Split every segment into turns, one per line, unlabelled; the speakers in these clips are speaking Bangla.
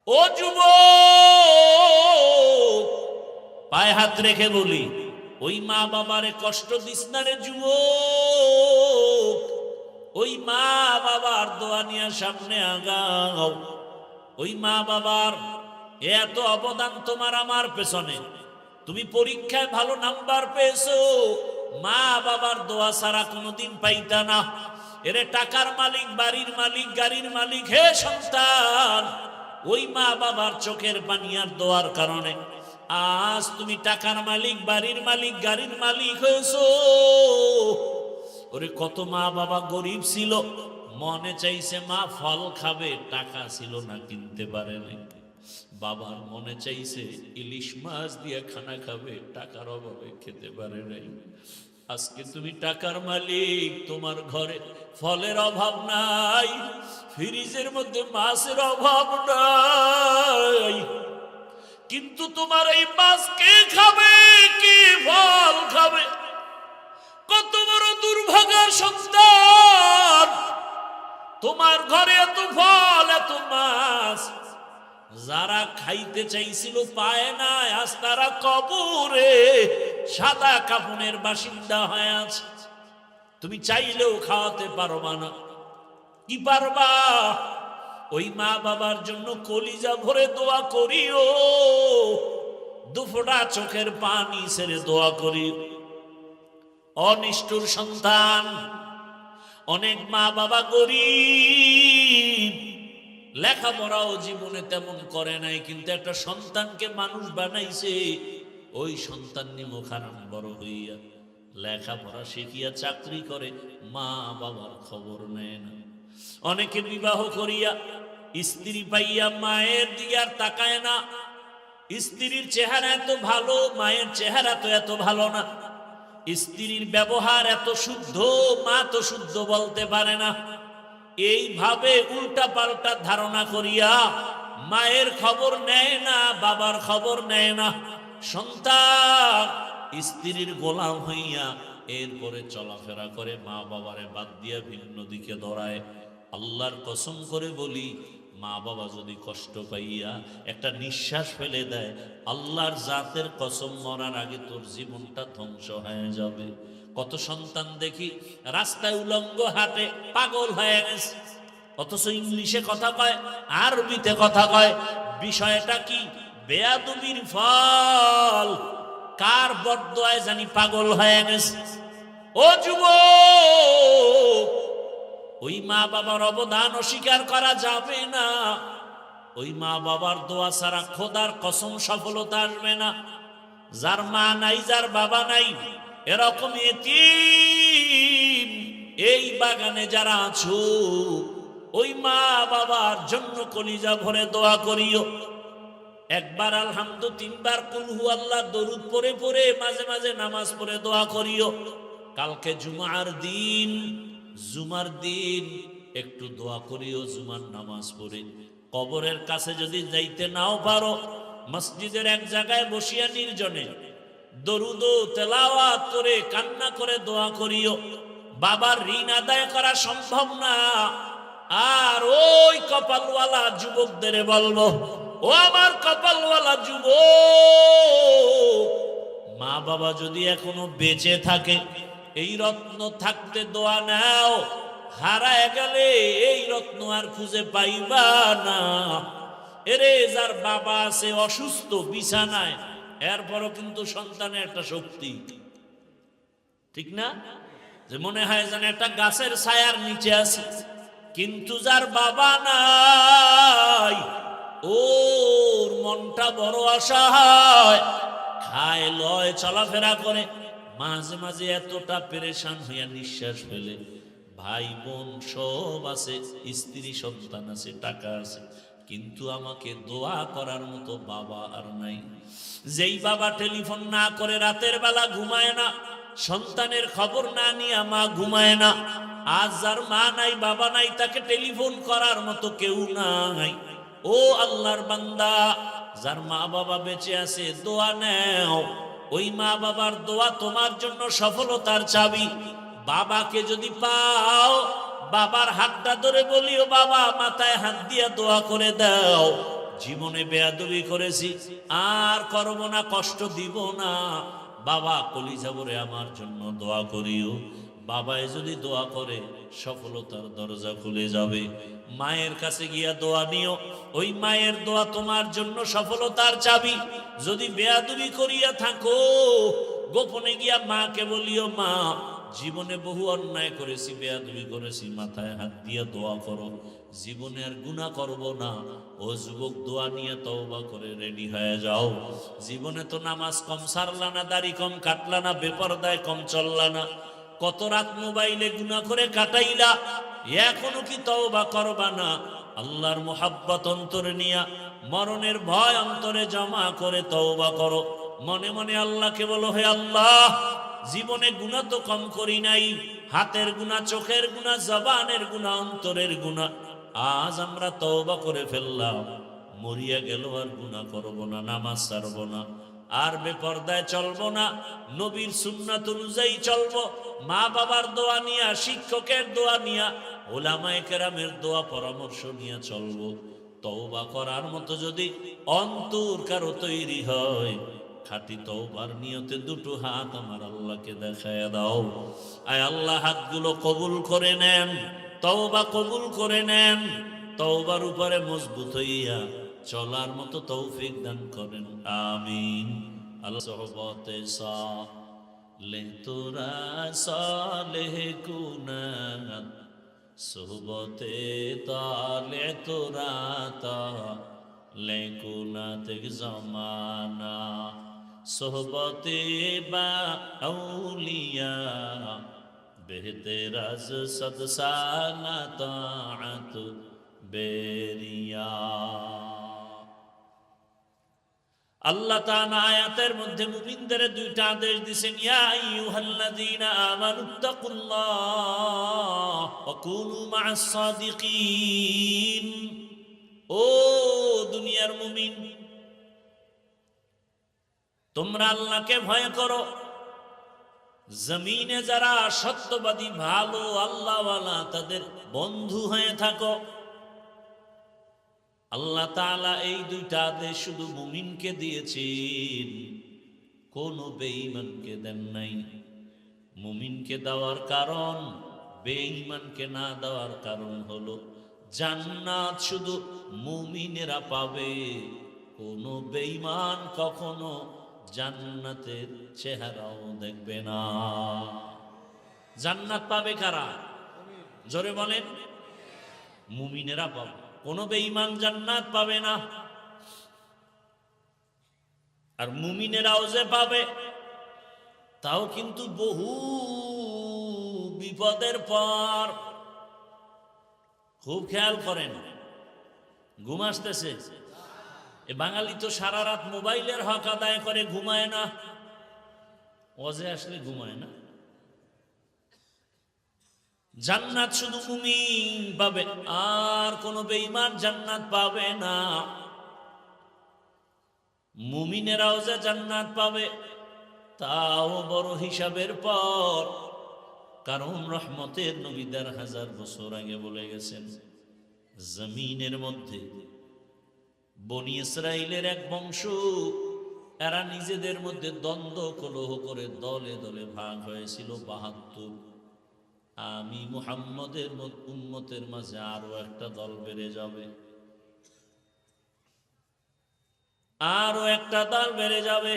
ও যুবক, পায়ে হাত রেখে বলি, ওই মা বাবারে কষ্ট দিস না রে যুবক। ওই মা বাবার দোয়া নিয়ে সামনে আগাও। ওই মা বাবার এত অবদান তোমার আমার পেছনে। তুমি পরীক্ষায় ভালো নাম্বার পেয়েছো, মা বাবার দোয়া ছাড়া কোনোদিন পাইতা না। এরে টাকার মালিক, বাড়ির মালিক, গাড়ির মালিক, হে সন্তান, ওই মা বাবার চোখের পানি আর দোয়ার কারণে আজ তুমি টাকার মালিক, বাড়ির মালিক, গাড়ির মালিক হয়েছো। ওরে কত মা বাবা গরিব ছিল, মনে চাইছে মা ফল খাবে, টাকা ছিল না, কিনতে পারে নাই। বাবার মনে চাইছে ইলিশ মাছ দিয়ে খানা খাবে, টাকার অভাবে খেতে পারে নাই। আজকে তুমি টাকার মালিক, তোমার ঘরে ফলের অভাব নাই, ফ্রিজের মধ্যে মাছের অভাব নাই, কিন্তু তোমার এই মাছ কে খাবে, কে ফল খাবে? কত বড় দুর্ভাগ্যের সন্তান, তোমার ঘরে এত ফল, এত মাছ, যারা খাইতে চাইছিল পায় না, আজ তারা কবরে সাদা কাফনের বাসিন্দা হয়ে আছে। তুমি চাইলেও খাওয়াতে পারবা না। কি পারবা? ওই মা বাবার জন্য কলিজা ভরে দোয়া করিও, দুফোঁটা চোখের পানি ছেড়ে দোয়া করিও। অনিষ্ঠুর সন্তান, অনেক মা বাবা গরিব, লেখাপড়াও জীবনে তেমন করে নাই, কিন্তু একটা সন্তানকে মানুষ বানাইছে। ওই সন্তান নিমুখ হারাম বড় হইয়া লেখাপড়া শিখিয়া চাকরি করে, মা বাবার খবর নেয় না। অনেকে বিবাহ করিয়া স্ত্রী পাইয়া মায়ের দিকে আর তাকায় না। স্ত্রীর চেহারা এত ভালো, মায়ের চেহারা তো এত ভালো না। স্ত্রীর ব্যবহার এত শুদ্ধ, মা তো শুদ্ধ বলতে পারে না। এইভাবে উল্টা পাল্টা ধারণা করিয়া মায়ের খবর নেয় না, বাবার খবর নেয় না। সন্তান স্ত্রীর গোলাম হইয়া এরপরে চলাফেরা করে, মা বাবারে বাদ দিয়া ভিন্ন দিকে দৌড়ায়। আল্লাহর কসম করে বলি, মা বাবা যদি কষ্ট পাইয়া একটা নিঃশ্বাস ফেলে দেয়, আল্লাহর জাতের কসম, মরার আগে তোর জীবনটা ধ্বংস হয়ে যাবে। কত সন্তান দেখি রাস্তায় উলঙ্গ হাঁটে, পাগল হয়ে গেছে, অথচ ইংলিশে কথা কয়, আরবিতে কথা কয়। বিষয়টা কি? বেয়াদবির ফল। কার বদদোয়ায় জানি পাগল হয়ে গেছে। ও যুবক, ওই মা বাবার অবদান অস্বীকার করা যাবে না। ওই মা বাবার দোয়া ছাড়া খোদার কসম সফলতা আসবে না। যার মা নাই, যার বাবা নাই, এরকম এতিম এই বাগানে যারা আছো, ওই মা বাবার জন্য কলিজা ভরে দোয়া করিও। একবার আলহামদু, তিনবার কুল হু আল্লাহ দরুদ পড়ে পড়ে মাঝে মাঝে নামাজ পড়ে দোয়া করিও। কালকে জুমার দিন একটু দোয়া করিও, জুমার নামাজ পড়ে। কবরের কাছে যদি যাইতে নাও পারো, মসজিদের এক জায়গায় বসিয়া নির্জনে দরুদ তেলাওয়াত করে কান্না করে দোয়া করিও। বাবার ঋণ আদায় করা সম্ভব না। আর ওই কপালওয়ালা যুবকদের বলবো, ও আমার কপালওয়ালা যুবক, মা বাবা যদি এখনো বেঁচে থাকে, এই রত্ন থাকতে দোয়া নাও। হারায় গেলে এই রত্ন আর খুঁজে পাইবা না। এরে যার বাবা আছে অসুস্থ বিছানায়, এরপরও কিন্তু সন্তানের একটা শক্তি, ঠিক না? যে মনে হয় যেন একটা গাছের ছায়ার নিচে আছে। কিন্তু যার বাবা নাই, ওর মনটা বড় অসহায়, খায় লয়, চলাফেরা করে, মাঝে মাঝে এতটা পেরেশান হইয়া নিঃশ্বাস ফেলে। ভাই বোন সব আছে, স্ত্রী সন্তান আছে, টাকা আছে, কিন্তু আমাকে দোয়া করার মতো বাবা আর নাই। যেই বাবা টেলিফোন না করে রাতের বেলা ঘুমায় না, সন্তানের খবর না নিয়ে মা ঘুমায় না। আজ যার মা নাই, বাবা নাই, তাকে টেলিফোন করার মতো কেউ নাই। ও আল্লাহর বান্দা, যার মা বাবা বেঁচে আছে, দোয়া নেও। ওই মা বাবার দোয়া তোমার জন্য সফলতার চাবি। বাবাকে যদি পাও, বাবার হাতটা ধরে বলিও, বাবা মাথায় হাত দিয়া দোয়া করে দাও। জীবনে বেয়াদবি করেছি, আর করব না, কষ্ট দিব না। বাবা কলিজা ভরে আমার জন্য দোয়া করিও। বাবায় যদি দোয়া করে সফলতার দরজা খুলে যাবে। মায়ের কাছে গিয়া দোয়া নিও, ওই মায়ের দোয়া তোমার জন্য সফলতার চাবি। যদি বেয়াদবি করিয়া থাকো, গোপনে গিয়া মাকে বলিও, মা জীবনে বহু অন্যায় করেছি, বেয়াদবি করেছি, মাথায় হাত দিয়া দোয়া করো, জীবনে আর গুনাহ করব না। ও যুবক, দোয়া নিয়ে তওবা করে রেডি হয়ে যাও। জীবনে তো নামাজ কম সারলা না, দাড়ি কম কাটলা না, বেপরদায় কম চললা না, কত রাত মোবাইলে গুনাহ করে কাটাইলা, এখনো কি তওবা করবা না? আল্লাহর মোহাব্বত অন্তরে নিয়া, মরণের ভয় অন্তরে জমা করে তওবা করো। মনে মনে আল্লাহকে বলো, হে আল্লাহ, জীবনে গুনাহ তো কম করি নাই, হাতের গুনাহ, চোখের গুনাহ, জবানের গুনাহ, অন্তরের গুনাহ, আজ আমরা তওবা করে ফেললাম, মরিয়া গেল আর গুনাহ করব না, নামাজ ছাড়ব না, আর বেপরদায় চলব না, নবীর সুন্নাত অনুযায়ী চলব, মা বাবার দোয়া নিয়া, শিক্ষকের দোয়া নিয়া, ওলামায়ে কেরামের দোয়া পরামর্শ নিয়ে চলব। তওবা করার মতো যদি অন্তর কারো তৈরি হয়, খাঁটি তওবার নিয়তে দুটো হাত আমার আল্লাহকে দেখায় দাও। আয় আল্লাহ, হাতগুলো কবুল করে নেন, তওবা কবুল করে নেন, তওবার উপরে মজবুত হইয়া চলার মতো তৌফিক দান করেন, আমিন। আল্লাহ সোহবতে সালেহ তোরা সালেহ কুনাত, সোহবতে তালে তোরা তালে কুনাত জমানা, সোহবতে বা আউলিয়া বেহতেরাজ সদসানা তাআত বেরিয়া। আল্লাহ তাআলা আয়াতের মধ্যে মুমিনদের দুইটা আদেশ দিয়েছেন, ইয়া আইয়ুহাল্লাযীনা আমানুত্তাকুল্লাহ ওয়া কুনু মা'আস সাদিকিন। ও দুনিয়ার মুমিন, তোমরা আল্লাহকে ভয় করো, জমিনে যারা সত্যবাদী, ভালো আল্লাহওয়ালা, তাদের বন্ধু হয়ে থাকো। আল্লাহ তাআলা এই দুইটা আদেশ শুধু মুমিনকে দিয়েছেন, কোন বেঈমানকে দেন নাই। মুমিনকে দেওয়ার কারণ, বেঈমানকে না দেওয়ার কারণ হলো জান্নাত শুধু মুমিনেরা পাবে, কোন বেঈমান কখনো জান্নাতের চেহারাও দেখবে না। জান্নাত পাবে কারা? জোরে বলেন। মুমিনেরা পাবে, কোন বেঈমান জান্নাত পাবে না। আর মুমিনেরাও যে পাবে, তাও কিন্তু বহু বিপদের পর। খুব খেয়াল করেন, ঘুম আসতেছে? এ বাঙালি তো সারা রাত মোবাইলের হক আদায় করে, ঘুমায় না। ওয়াজে আসলে ঘুমায় না। জান্নাত শুধু মুমিন পাবে, আর কোন বেঈমান জান্নাত পাবে না। মুমিনেরাও যে জান্নাত পাবে, তাও বড় হিসাবের পর। কারণ রহমতের নবী ১,৫০০ বছর আগে বলে গেছেন, জমিনের মধ্যে বনি ইসরাইলের এক বংশ, এরা নিজেদের মধ্যে দ্বন্দ্ব কলহ করে দলে দলে ভাগ হয়েছিল ৭২। আমি মুহাম্মদের উম্মতের মাঝে আরো একটা দল বেড়ে যাবে, আরো একটা দল বেড়ে যাবে।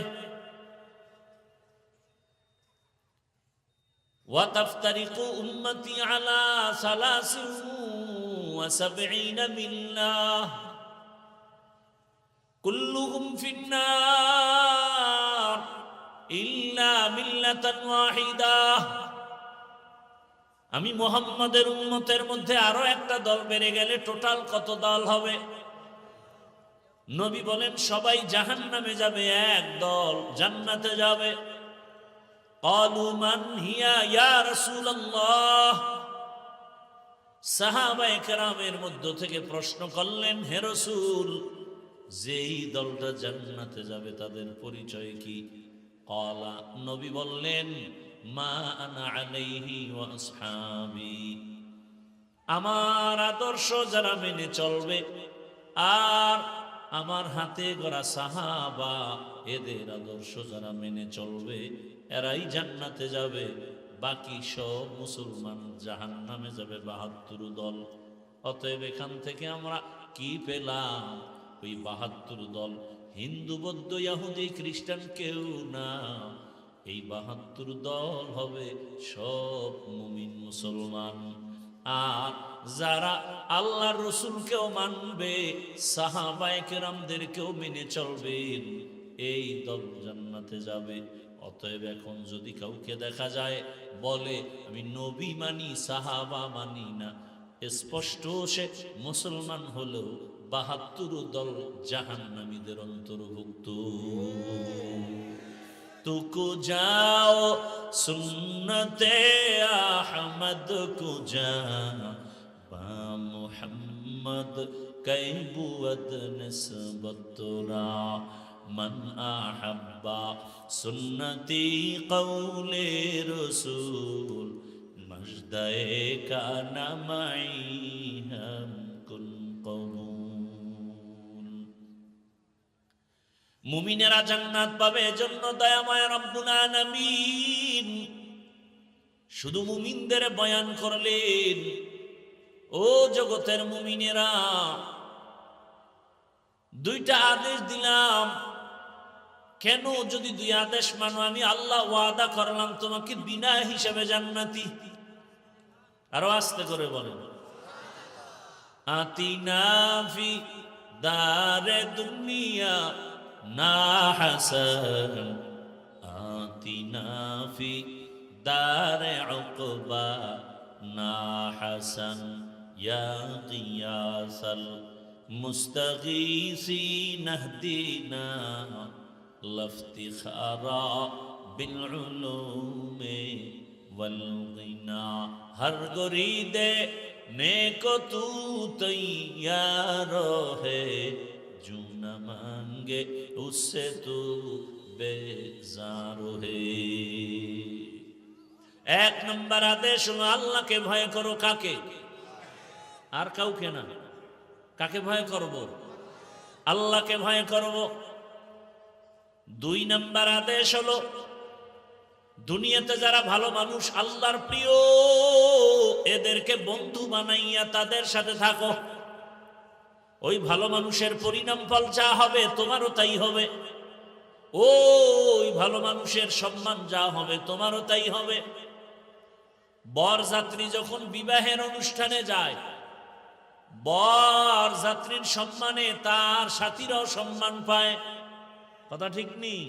ওয়াতাফতারিকু উম্মতি আলা ৭৩ মিল্লাহ কুল্লুহুম ফিন্নার ইল্লা মিল্লাতান ওয়াহিদাহ। আমি মুহাম্মাদের উম্মতের মধ্যে আরো একটা দল বেড়ে গেলে টোটাল কত দল হবে? নবী বলেন সবাই জাহান্নামে যাবে, এক দল জান্নাতে যাবে। ক্বালু মান হিয়া ইয়া রাসূলুল্লাহ। সাহাবায়ে কেরামের মধ্য থেকে প্রশ্ন করলেন, হে রাসূল, যেই দলটা জান্নাতে যাবে তাদের পরিচয় কি? ক্বালা, নবী বললেন, মা আনা আলাইহি ওয়া আসহাবি। আমার আদর্শ যারা মেনে চলবে আর আমার হাতে গড়া সাহাবা, এদের আদর্শ যারা মেনে চলবে এরাই জান্নাতে যাবে, বাকি সব মুসলমান জাহান্নামে যাবে। ৭২ দল। অতএব এখান থেকে আমরা কি পেলাম? ওই ৭২ দল হিন্দু, বৌদ্ধ, ইহুদি, খ্রিস্টান কেউ না। এই ৭২ দল হবে সব মুমিন মুসলমান। আর যারা আল্লাহর রসুলকেও মানবে, সাহাবায়ে কেরামদেরকেও মেনে চলবে, এই দল জান্নাতে যাবে। অতএব এখন যদি কাউকে দেখা যায় বলে আমি নবী মানি, সাহাবা মানি না, স্পষ্ট সে মুসলমান হলেও ৭২ দল জাহান্নামীদের অন্তর্ভুক্ত। तुको जाओ सुन्नते अहमद को जा बा मुहम्मद कैबुअत निस्बतुरा मन अहब्बा सुन्नती कौले रसूल मजदे का नमाई हम कुन कबूल। মুমিনেরা জান্নাত পাবে এজন্য দয়াময় রব্বুল আলামিন শুধু মুমিনদের বয়ান করলেন। ও জগতের মুমিনেরা, দুইটা আদেশ দিলাম। কেন? যদি দুই আদেশ মানো, আমি আল্লাহ ওয়াদা করলাম তোমাকে বিনা হিসাবে জান্নাতি। আরো আস্তে করে বলেন, আতিনা ফি দারে দুনিয়া না হাসান আতিনা ফি দারে উকবা না হাসান ইয়া গিয়াসাল মুস্তাগীসিন ইহদিনা লাফতিখারা বিল উলুমে ওয়াল গিনা। হর গরিদে নেকো তু তৈয়ার হে जो न मांगे उससे तू बेजार है। एक नंबर आदेश हलो আল্লাহকে ভয় করো। কাকে? আর কাউকে না। কাকে ভয় করব? আল্লাহকে ভয় করব। দুই নাম্বার আদেশ হলো দুনিয়াতে যারা ভালো মানুষ, আল্লাহর প্রিয়, এদেরকে বন্ধু বানাইয়া তাদের সাথে থাকো। ওই ভালো মানুষের পরিণাম ফল যা হবে তোমারও তাই হবে। ওই ভালো মানুষের সম্মান যা হবে তোমারও তাই হবে। বরযাত্রী যখন বিবাহের অনুষ্ঠানে যায়, বরযাত্রীর সম্মানে তার সাথীরাও সম্মান পায়। কথা ঠিক নেই?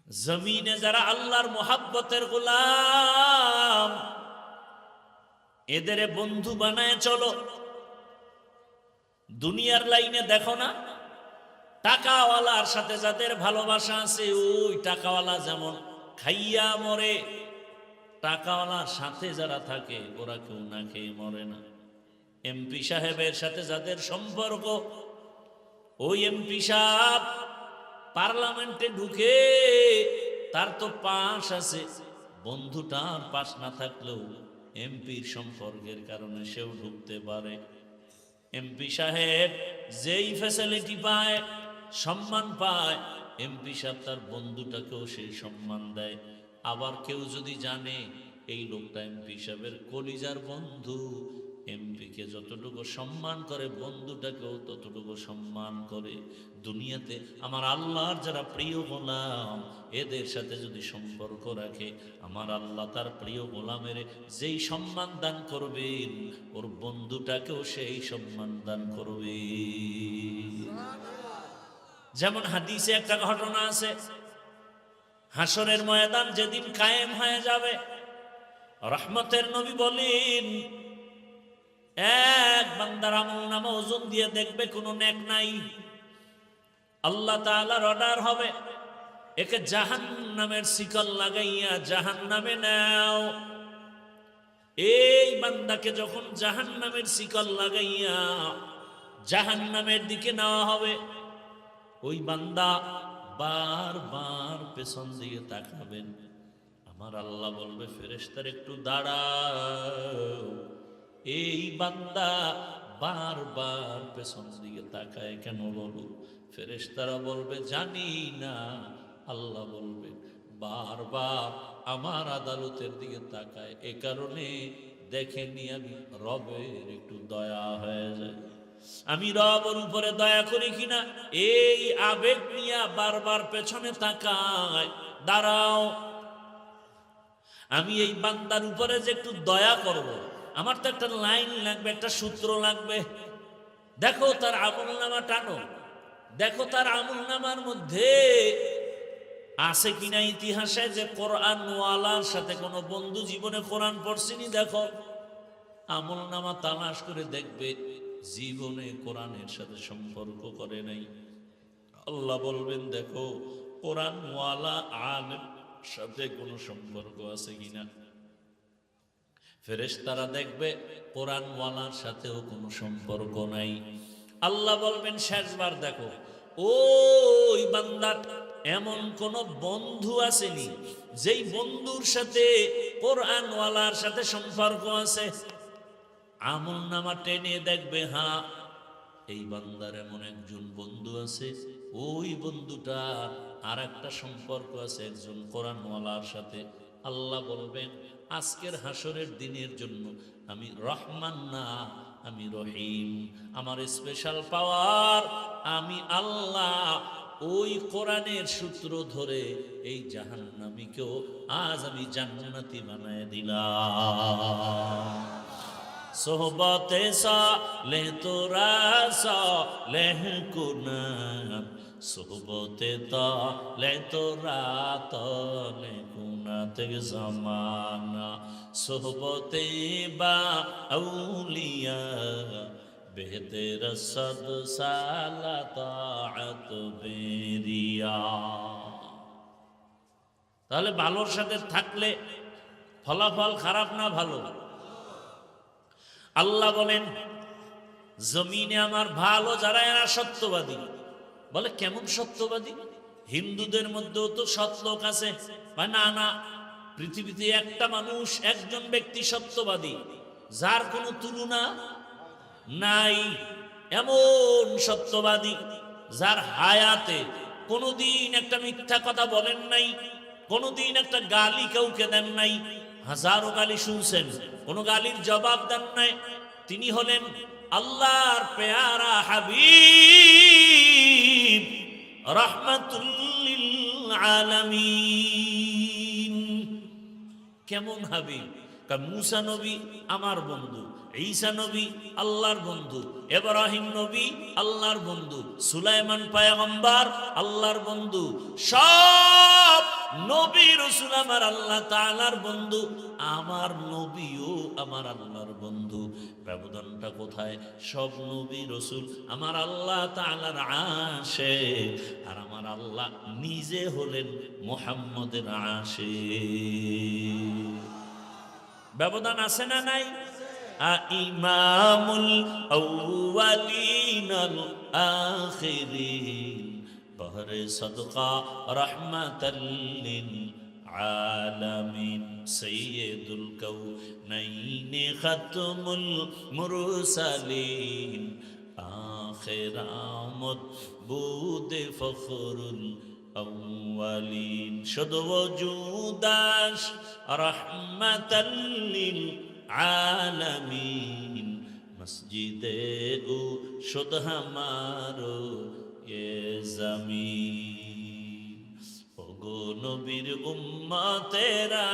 জমিনে যারা আল্লাহর মোহাব্বতের গোলাম, এদের বন্ধু বানায় চলো। দুনিয়ার লাইনে দেখো না, টাকাওয়ালার সাথে যাদের ভালোবাসা আছে, ওই টাকাওয়ালা যেমন খাইয়া মরে, টাকাওয়ালার সাথে যারা থাকে ওরা কেউ না খেয়ে মরে না। এমপি সাহেবের সাথে যাদের সম্পর্ক, ওই এমপি সাহেব পার্লামেন্টে ঢুকে তার তো পাশ আছে, বন্ধুটার পাশ না থাকলেও এমপির সম্পর্কের কারণে সেও ঢুকতে পারে। এমপি সাহেব যেই ফ্যাসিলিটি পায়, সম্মান পায়, এমপি সাহেব তার বন্ধুটাকেও সেই সম্মান দেয়। আবার কেউ যদি জানে এই লোকটা এমপি সাহেবের কলিজার বন্ধু, এমপিকে যতটুকু সম্মান করে বন্ধুটাকেও ততটুকু সম্মান করে। দুনিয়াতে আমার আল্লাহর যারা প্রিয় গোলাম, এদের সাথে যদি সম্পর্ক রাখে, আমার আল্লাহ তার প্রিয় গোলামের যেই সম্মান দান করবেন, ওর বন্ধুটাকেও সেই সম্মান দান করবে। যেমন হাদিসে একটা ঘটনা আছে, হাসরের ময়দান যেদিন কায়েম হয়ে যাবে, রহমতের নবী বলেন এক বান্দার আমলনামা ওজন দিয়ে দেখবে কোনো নেক নাই। আল্লাহ তাআলার অর্ডার হবে, একে জাহান্নামের শিকল লাগাইয়া জাহান্নামে নাও। এই বান্দাকে যখন জাহান্নামের শিকল লাগাইয়া জাহান্নামের দিকে নেওয়া হবে, ওই বান্দা বারবার পেছন দিকে তাকাবেন। আমার আল্লাহ বলবে, ফেরেশতার একটু দাঁড়াও। এই বান্দা বারবার পেছন দিকে তাকায় কেন বলো? ফেরেশতারা বলবে জানি না। আল্লাহ বলবেন বারবার আমার আদালতের দিকে তাকায়, এ কারণে দেখেনি আমি রবের একটু দয়া হয়ে যায়। আমি রবের উপরে দয়া করি কিনা এই আবেগ নিয়ে বারবার পেছনে তাকায়। দাঁড়াও, আমি এই বান্দার উপরে যে একটু দয়া করব, আমার তো একটা লাইন লাগবে, একটা সূত্র লাগবে। দেখো তার আমলনামা টানো, দেখো তার আমলনামার মধ্যে আছে কিনা ইতিহাসে যে কোরআন ওয়ালার সাথে কোনো বন্ধু জীবনে কোরআন পড়ছিনি। দেখো আমলনামা তালাশ করে দেখবে জীবনে কোরআনের সাথে সম্পর্ক করে নাই। আল্লাহ বলবেন দেখো কোরআন ওয়ালা আলেম সাথে কোনো সম্পর্ক আছে কিনা। ফেরেশতারা দেখবে কোরআন ওয়ালার সাথেও কোনো সম্পর্ক নাই। আল্লাহ বলবেন শেষবার দেখো ওই বান্দার এমন কোন বন্ধু আসেনি যেই বন্ধুর সাথে কোরআন ওয়ালার সাথে সম্পর্ক আছে। আমলনামা টেনে দেখবে হ্যাঁ এই বান্দার এমন একজন বন্ধু আছে, ওই বন্ধুটা আর একটা সম্পর্ক আছে একজন কোরআনওয়ালার সাথে। আল্লাহ বলবেন আজকের হাসরের দিনের জন্য আমি রহমান না, আমি রহিম। আমার স্পেশাল পাওয়ার, আমি আল্লাহ ওই কোরআনের সূত্র ধরে এই জাহান্নামীকেও আজ আমি জান্নাতি বানায় দিলাম। সোহবতে সালেহ তোরা সালেহ কুনাত, সোহবতে তালেহ তোরা তালে কুনাত জামানা, সোহবতে বা আউলিয়া বেহতের সদ সালা তাআত বেরিয়া। তাহলে ভালোর সাথে থাকলে ফলাফল খারাপ না ভালো? আল্লাহ বলেন জমিনে আমার ভালো যারা এরা সত্যবাদী। বলে কেমন সত্যবাদী? হিন্দুদের মধ্যেও তো সৎ লোক আছে। না না, পৃথিবীতে একটা মানুষ, একজন ব্যক্তি সত্যবাদী যার কোনো তুলনা নাই। এমন সত্যবাদী যার হায়াতে কোনোদিন একটা মিথ্যা কথা বলেন নাই, কোনোদিন একটা গালি কাউকে দেন নাই। হাজারো গালি শুনছেন, কোনো গালির জবাব দেন নাই। তিনি হলেন আল্লাহর পেয়ারা হাবিব রাহমাতুল লিল আলামিন। কেমন হাবিব? মুসা নবী আমার বন্ধু, ঈসা নবী আল্লাহর বন্ধু, ইব্রাহিম নবী আল্লাহর বন্ধু, সুলাইমান পয়গম্বর আল্লাহর বন্ধু। সব নবী রাসূল আমার আল্লাহ তাআলার বন্ধু, আমার নবীও আমার আল্লাহর বন্ধু। ব্যবধানটা কোথায়? সব নবী রাসূল আমার আল্লাহ তাআলার আশিক, আর আমার আল্লাহ নিজে হলেন মুহাম্মদের আশিক। ব্যবধান আছে না নাই? ইমামুল আউয়ালিন আল আখিরিন বহরে সদকা রাহমাতাল লিল আলামিন সাইয়্যিদুল কাউনাইন খাতমুল মুরসালিন আখির আমদ বুদে ফখরুল আউয়ালিন শুধু ওজুদাস রাহমাতাল লিল আলামিন মসজিদে ও শুধু হামারো এ জমিন। ওগো নবীর উম্মতেরা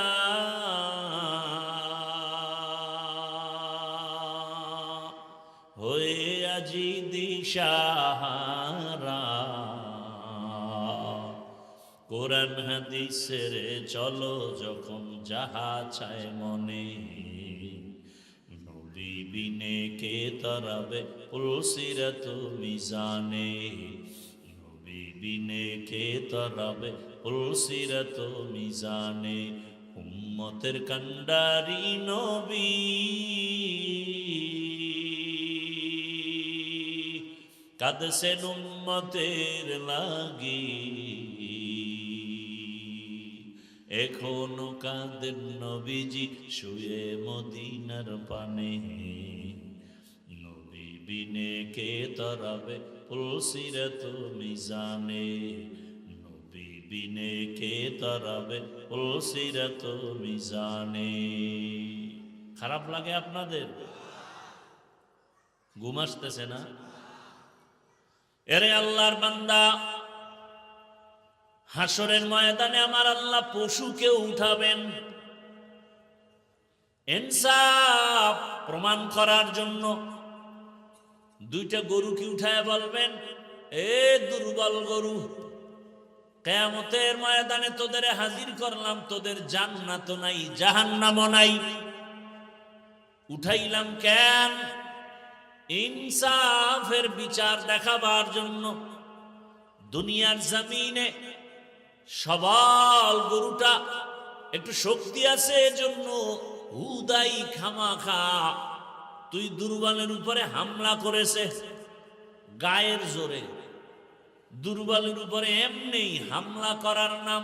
হয়ে আজি দিশাহারা, কোরআন হাদিসের চলো যখন যাহা চায় মনে, নবী বিনে কে তরাবে পুলসিরাত মিজানে, নবী বিনে কে তরাবে পুলসিরাত মিজানে। উম্মতের কান্ডারি নবী কাঁদছেন উম্মতের লাগি, এখনো কাঁদেন নবীজি শুয়ে মদিনার পানে, নবী বিনে কে তরাবে পুলসিরাত মিজানে, নবী বিনে কে তরাবে পুলসিরাত মিজানে। খারাপ লাগে আপনাদের? ঘুম আসতেছে না? এরে আল্লাহর বান্দা, হাসরের ময়দানে আমার আল্লাহ পশুকে উঠাবেন ইনসাফ প্রমাণ করার জন্য। দুইটা গরুকে উঠায় বলবেন, এ দুর্বল গরু, কিয়ামতের ময়দানে তোদের হাজির করলাম, তোদের জান্নাত নাই জাহান্নামও নাই। উঠাইলাম কেন? ইনসাফের বিচার দেখাবার জন্য। দুনিয়ার জমিনে সবল গরুটা একটু শক্তি আছে এজন্য হুদাই খামাখা তুই দুর্বলের উপরে হামলা করেছে গায়ের জোরে। দুর্বলের উপরে এমনি হামলা করার নাম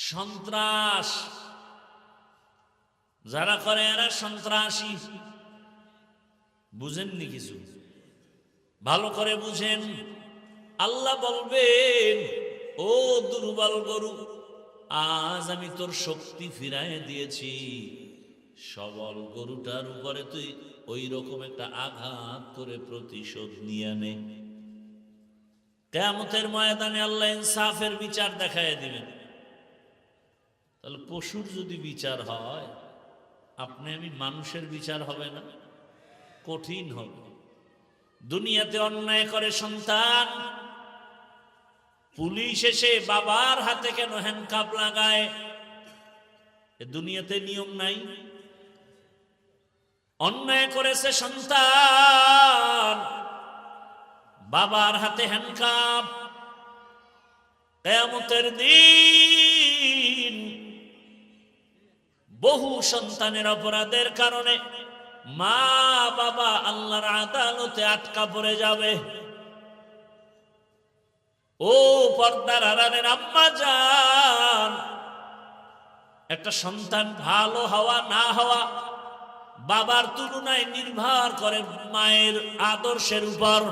সন্ত্রাস। যারা করে এরা সন্ত্রাসী। বুঝেননি কিছু? ভালো করে বুঝেন। আল্লাহ বলবেন, ও দুর্বল গরু, আজ আমি তোর শক্তি ফিরায় দিয়েছি, সবল গরুটার উপরে তুই ওই রকম একটা আঘাত করে প্রতিশোধ নিয়ে নে। কিয়ামতের ময়দানে আল্লাহ ইনসাফের বিচার দেখায় দিবেন। তাহলে পশুর যদি বিচার হয়, আপনি আমি মানুষের বিচার হবে না? কঠিন হবে। দুনিয়াতে অন্যায় করে সন্তান, পুলিশ এসে বাবার হাতে কেন হ্যান্ডকাপ লাগায়? এ দুনিয়াতে নিয়ম নাই? অন্যায় করেছে সন্তান, বাবার হাতে হ্যান্ডকাপ। কিয়ামতের দিন বহু সন্তানের অপরাধের কারণে মা বাবা আল্লাহর আদালতে আটকা পড়ে যাবে। ও পর্দার আড়ালের আম্মা জান, একটা সন্তান ভালো হওয়া না হওয়া বাবার তুলনায় নির্ভর করে মায়ের আদর্শের উপর।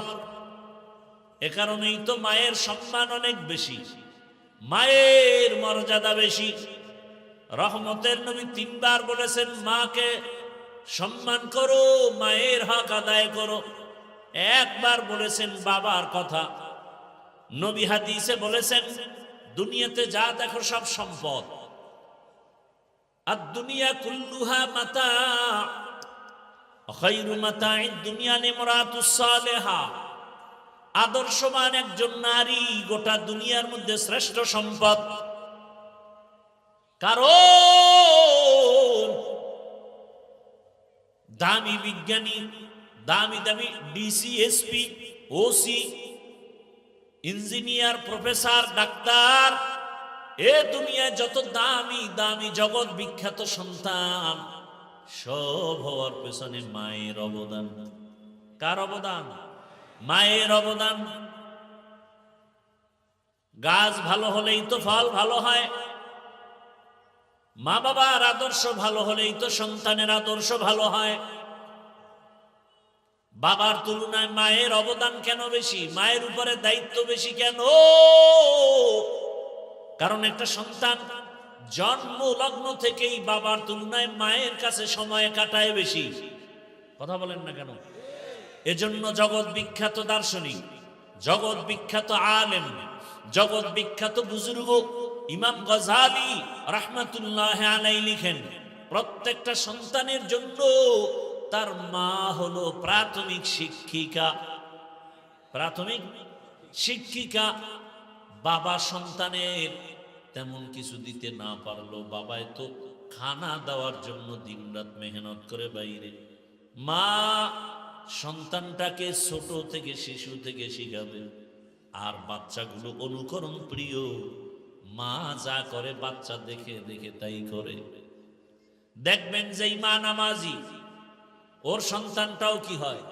এ কারণেই তো মায়ের সম্মান অনেক বেশি, মায়ের মর্যাদা বেশি। রহমতের নবী 3 বার বলেছেন, মাকে সম্মান করো, মায়ের হক আদায় করো। একবার বলেছেন বাবার কথা। নবী হাদিসে বলেছেন, দুনিয়াতে যা দেখো সব সম্পদ। আর দুনিয়া কুল্লুহা মাতা, খায়রু মাতাঈদ দুনিয়া ইমরাতুস সালেহা। আদর্শবান একজন নারী গোটা দুনিয়ার মধ্যে শ্রেষ্ঠ সম্পদ। কারণ দামি বিজ্ঞানী, দামি দামি DC, SP, OC, engineer, professor, doctor, এ দুনিয়ায় যত দামি দামি জগৎ বিখ্যাত সন্তান, সব হওয়ার পেছনে মায়ের অবদান। কার অবদান? মায়ের অবদান। গাছ ভালো হলেই তো ফল ভালো হয়। মা বাবার আদর্শ ভালো হলেই তো সন্তানের আদর্শ ভালো হয়। বাবার তুলনায় মায়ের অবদান কেন বেশি? মায়ের উপরে দায়িত্ব বেশি কেন? কারণ একটা সন্তান জন্ম লগ্ন থেকেই বাবার তুলনায় মায়ের কাছে সময় কাটায় বেশি। কথা বলেন না কেন? এজন্য জগৎ বিখ্যাত দার্শনিক, জগৎ বিখ্যাত আলেম, জগৎ বিখ্যাত বুজুর্গ ইমাম গজালি রাহমাতুল্লাহ আলাইহি লিখেন, প্রত্যেকটা সন্তানের জন্য তার মা হলো প্রাথমিক শিক্ষিকা। প্রাথমিক শিক্ষিকা। বাবা সন্তানের তেমন কিছু দিতে না পারলো, বাবায় তো খানা দেওয়ার জন্য দিনরাত মেহনত করে বাইরে। মা সন্তানটাকে ছোট থেকে, শিশু থেকে শিখাবে। আর বাচ্চাগুলো অনুকরণ প্রিয়, মা যা করে বাচ্চা দেখে দেখে তাই করে। দেখবেন যেই মা নামাজি, ওর সন্তানটাও কি হয়?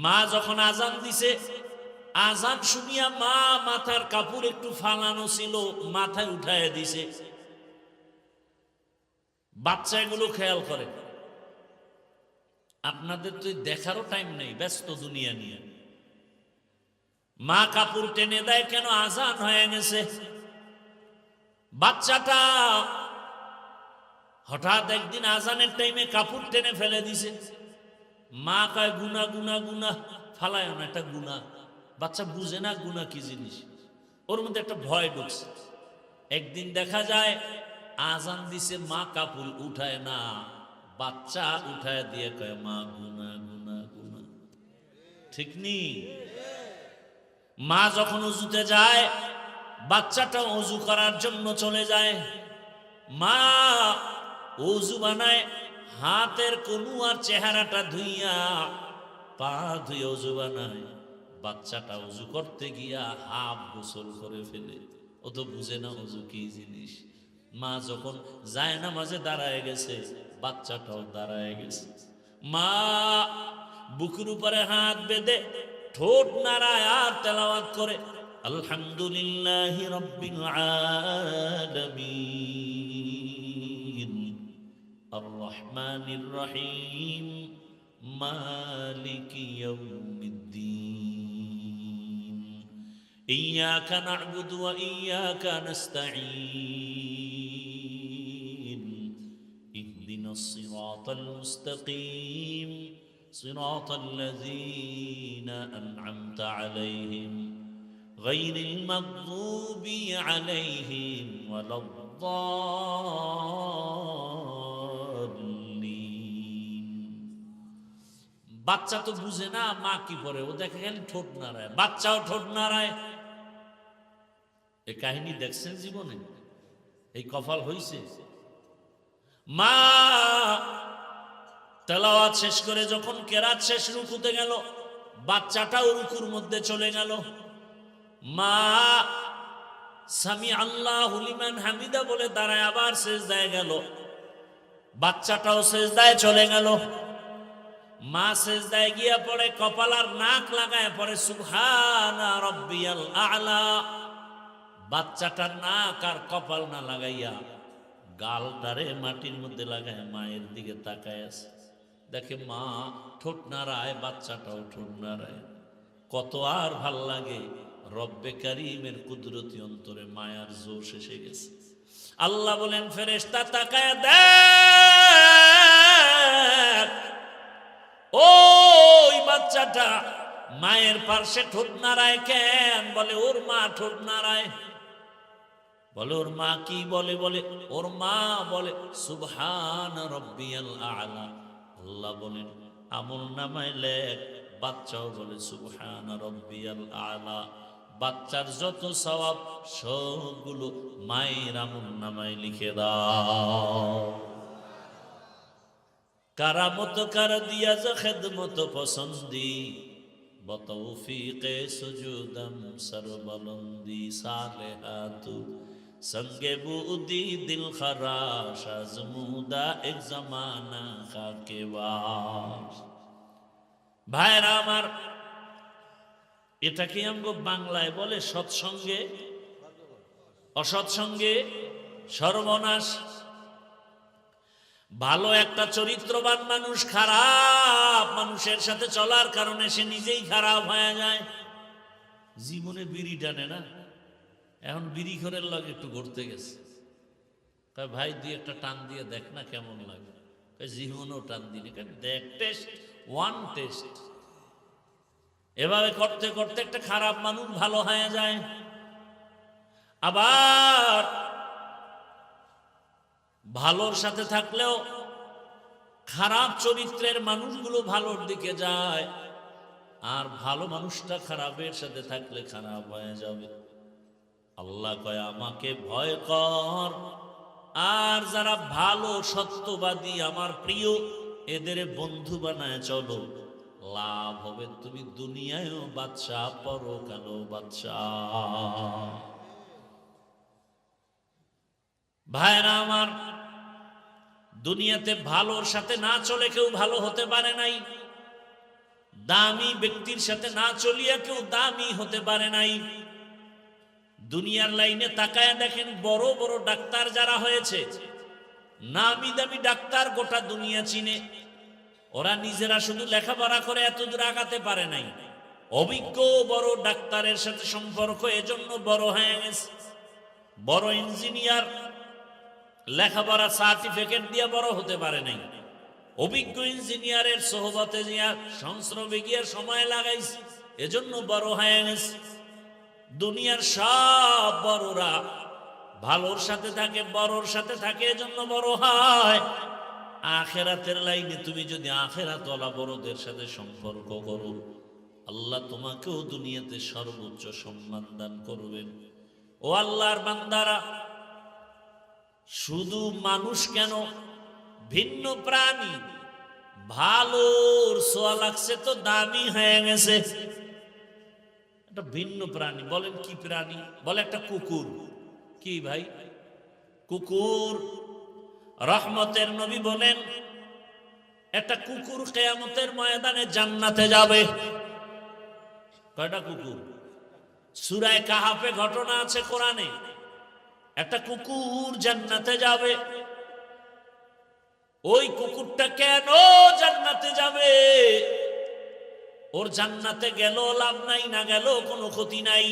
মা যখন আজান দিছে, আজান শুনিয়া মা মাথার কাপড় একটু ফালানো ছিল, মাথায় উঠায় দিছে। বাচ্চা এগুলো খেয়াল করে। আপনাদের তো দেখারও টাইম নেই, ব্যস্ত দুনিয়া নিয়ে। মা কাপড় টেনে দেয় কেন? আজান হয়ে গেছে। বাচ্চাটা হঠাৎ একদিন আজানের টাইমে কাপড় টেনে ফেলে দিছে। মা কয় গুনা গুনা গুনা, ফালায় না, এটা গুনা। বাচ্চা বুঝে না গুনা কি জিনিস, ওর মধ্যে একটা ভয় ঢুকছে। একদিন দেখা যায় আজান দিছে, মা কাপড় উঠায় না, বাচ্চা উঠায় দিয়ে কয় মা গুনা গুনা গুনা। ঠিক নি? মা যখন অজুতে যায়, বাচ্চাটা অজু করার জন্য চলে যায়। মা অজু বানায়, হাতের কনু আর চেহারাটা ধুইয়া, পা ধুয়ে অজু বানায়। বাচ্চাটা অজু করতে গিয়া হাফ গোসল করে ফেলে। ও তো বুঝে না অজু কি জিনিস। মা যখন যায় নামাজে দাঁড়ায় গেছে, বাচ্চাটাও দাঁড়ায় গেছে। মা বুকের উপরে হাত বেঁধে ঠোঁট নাড়ায় আর তেলাওয়াত করে আলহামদুলিল্লাহি রাব্বিল আলামিন আর রহমানির রহিম মালিকি ইয়াউমিদ্দিন ইয়্যাকা না'বুদু ওয়া ইয়্যাকা নাস্তাঈন ইহদিনাস সিরাতাল মুস্তাকিম সিরাতাল লাযীনা আন'আমতা আলাইহিম গায়রিল মাগযুবি আলাইহিম ওয়ালাদ-দাল্লিন। বাচ্চা তো বুঝে না মা কি করে, ও দেখে খালি ঠোঁট নাড়ায়, বাচ্চাও ঠোঁট নাড়ায়। এই কাহিনী দেখছেন জীবনে? এই কপাল হইছে? মা তেলাওয়াত শেষ করে যখন কেরাত শেষ, রুকুতে গেল, বাচ্চাটাও রুকুর মধ্যে চলে গেল। মা সামি আল্লাহু লিমান হামিদা বলে দাঁড়ায় আবার সিজদায় গেল, বাচ্চাটাও সিজদায় চলে গেল। মা সিজদায় গিয়া পড়ে, কপাল আর নাক লাগায় পড়ে সুবহানা রাব্বিয়াল আ'লা। বাচ্চাটার নাক আর কপাল না লাগাইয়া গালটারে মাটির মধ্যে লাগায় মায়ের দিকে তাকায় আছে। দেখে মা ঠোঁট নাড়ায়, বাচ্চাটাও ঠোঁট নাড়ায়। কত আর ভাল লাগে! রব্বে কারীমের কুদরতি অন্তরে মায়ার জোশ এসে গেছে। আল্লাহ বলেন ফেরেশতা তাকায় দেখ, ওই বাচ্চাটা মায়ের পাশে ঠোঁট নাড়ায় কেন? বলে ওর মা ঠোঁট নাড়ায়। বলে ওর মা কি বলে? বলে ওর মা বলে সুবহান রাব্বিয়াল আ'লা। আল্লাহ বলেন আমল নামায় লেখ, বাচ্চাও বলে সুবহান রাব্বিয়াল আ'লা। বাচ্চার যত সওয়াব সবগুলো মায়ের আমল নামায় লিখে দাও। কারামত কর দিয়া যা খিদমত পসন্দি বতৌফিকে সুজুদম সরবলন্দি সালেহাতু संगे बूदी दिल खराश आजमूदा एक जमाना खाके वास। ভাইরা আমার, এটাকে আমগো বাংলায় বলে সৎসঙ্গে অসৎসঙ্গে সর্বনাশ। ভালো একটা চরিত্রবান মানুষ খারাপ মানুষের সাথে চলার কারণে সে নিজেই খারাপ হয়ে যায়। জীবনে বিড়ি টানে না, এখন বিড়ি ঘরের লগে একটু ঘুরতে গেছে, ভাই দিয়ে একটা টান দিয়ে দেখ না কেমন লাগে। জীবনেও টান দিলে দেখ, টেস্ট ওয়ান টেস্ট। এভাবে করতে করতে একটা খারাপ মানুষ ভালো হয়ে যায়। আবার ভালোর সাথে থাকলেও খারাপ চরিত্রের মানুষগুলো ভালোর দিকে যায়, আর ভালো মানুষটা খারাপের সাথে থাকলে খারাপ হয়ে যাবে। আল্লাহ কয় আমাকে ভয় কর, আর যারা ভালো সত্যবাদী আমার প্রিয় এদের বন্ধু বানায় চলো, লাভ হবে তুমি দুনিয়ায়ও বাদশা পরকালেও বাদশা। ভাইরা আমার, দুনিয়াতে ভালোর সাথে না চলে কেউ ভালো হতে পারে নাই, দামি ব্যক্তির সাথে না চলিয়া কেউ দামি হতে পারে নাই। দুনিয়ার লাইনে তাকায়া দেখেন, বড় বড় ডাক্তার যারা হয়েছে, নামি দামি ডাক্তার গোটা দুনিয়া চিনে, ওরা নিজেরা শুধু লেখাপড়া করে এত দূর আগাতে পারে নাই, অভিজ্ঞ বড় ডাক্তারের সাথে সম্পর্ক, এজন্য বড় হয়ে গেছে। বড় ইঞ্জিনিয়ার লেখাপড়া সার্টিফিকেট দিয়ে বড় হতে পারে নাই, অভিজ্ঞ ইঞ্জিনিয়ারের সোহবতে গিয়া সংস্রবে গিয়ে সময় লাগাইছে, এজন্য বড় হয়ে গেছে। দুনিয়ার সব বড়রা ভালোর সাথে থাকে, বড়র সাথে থাকে, এজন্য বড় হয়। আখেরাতের লাইনে তুমি যদি আখেরাতওয়ালা বড়দের সাথে সম্পর্ক করো, আল্লাহ তোমাকেও দুনিয়াতে সর্বোচ্চ সম্মান দান করবেন। ও আল্লাহর বান্দারা, শুধু মানুষ কেন, ভিন্ন প্রাণী ভালোর ছোঁয়া লাগছে তো দামি হয়ে গেছে। একটা ভিন্ন প্রাণী, বলেন কি প্রাণী? বলে একটা কুকুর। কি ভাই? কুকুর। রহমতের নবী বলেন একটা কুকুর কিয়ামতের ময়দানে জান্নাতে যাবে। কয়টা কুকুর? সূরা কাহাফে ঘটনা আছে কোরআনে, একটা কুকুর জান্নাতে যাবে। ওই কুকুরটা কেন জান্নাতে যাবে? ওর জান্নাতে গেল লাভ নাই, না গেল কোনো ক্ষতি নাই।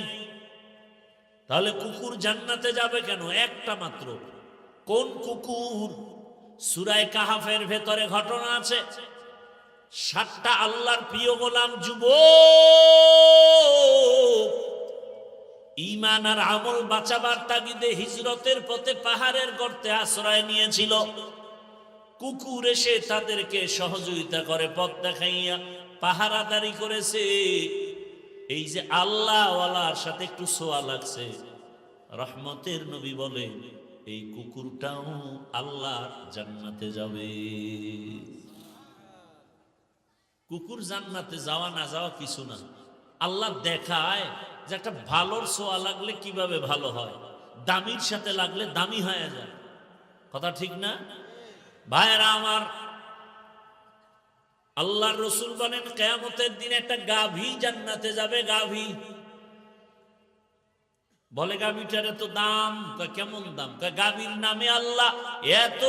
তাহলে কুকুর জান্নাতে যাবে কেন? একটা মাত্র। কোন কুকুর? সূরা কাহাফের ভেতরে ঘটনা আছে, 7টা আল্লাহর প্রিয় গোলাম যুবক ঈমান আর আমল বাঁচাবার তাগিদে হিজরতের পথে পাহাড়ের গর্তে আশ্রয় নিয়েছিল। কুকুর এসে তাদেরকে সহযোগিতা করে, পথ দেখাইয়া পাহারাদারি করেছে। এই যে আল্লাহ ওয়ালার সাথে একটু ছোঁয়া লাগছে, রহমতের নবী বলে এই কুকুরটাও আল্লাহ জান্নাতে যাবে। কুকুর জান্নাতে যাওয়া না যাওয়া কিছু না, আল্লাহ দেখায় যে একটা ভালোর ছোঁয়া লাগলে কিভাবে ভালো হয়, দামির সাথে লাগলে দামি হয়ে যায়। কথা ঠিক না ভাইয়েরা আমার? আল্লাহর রাসূল বলেন কিয়ামতের দিন একটা গাভী জান্নাতে যাবে। গাভী। বলে গাভীটার এত দাম। কেমন দাম? গাভীর নামে আল্লাহ এত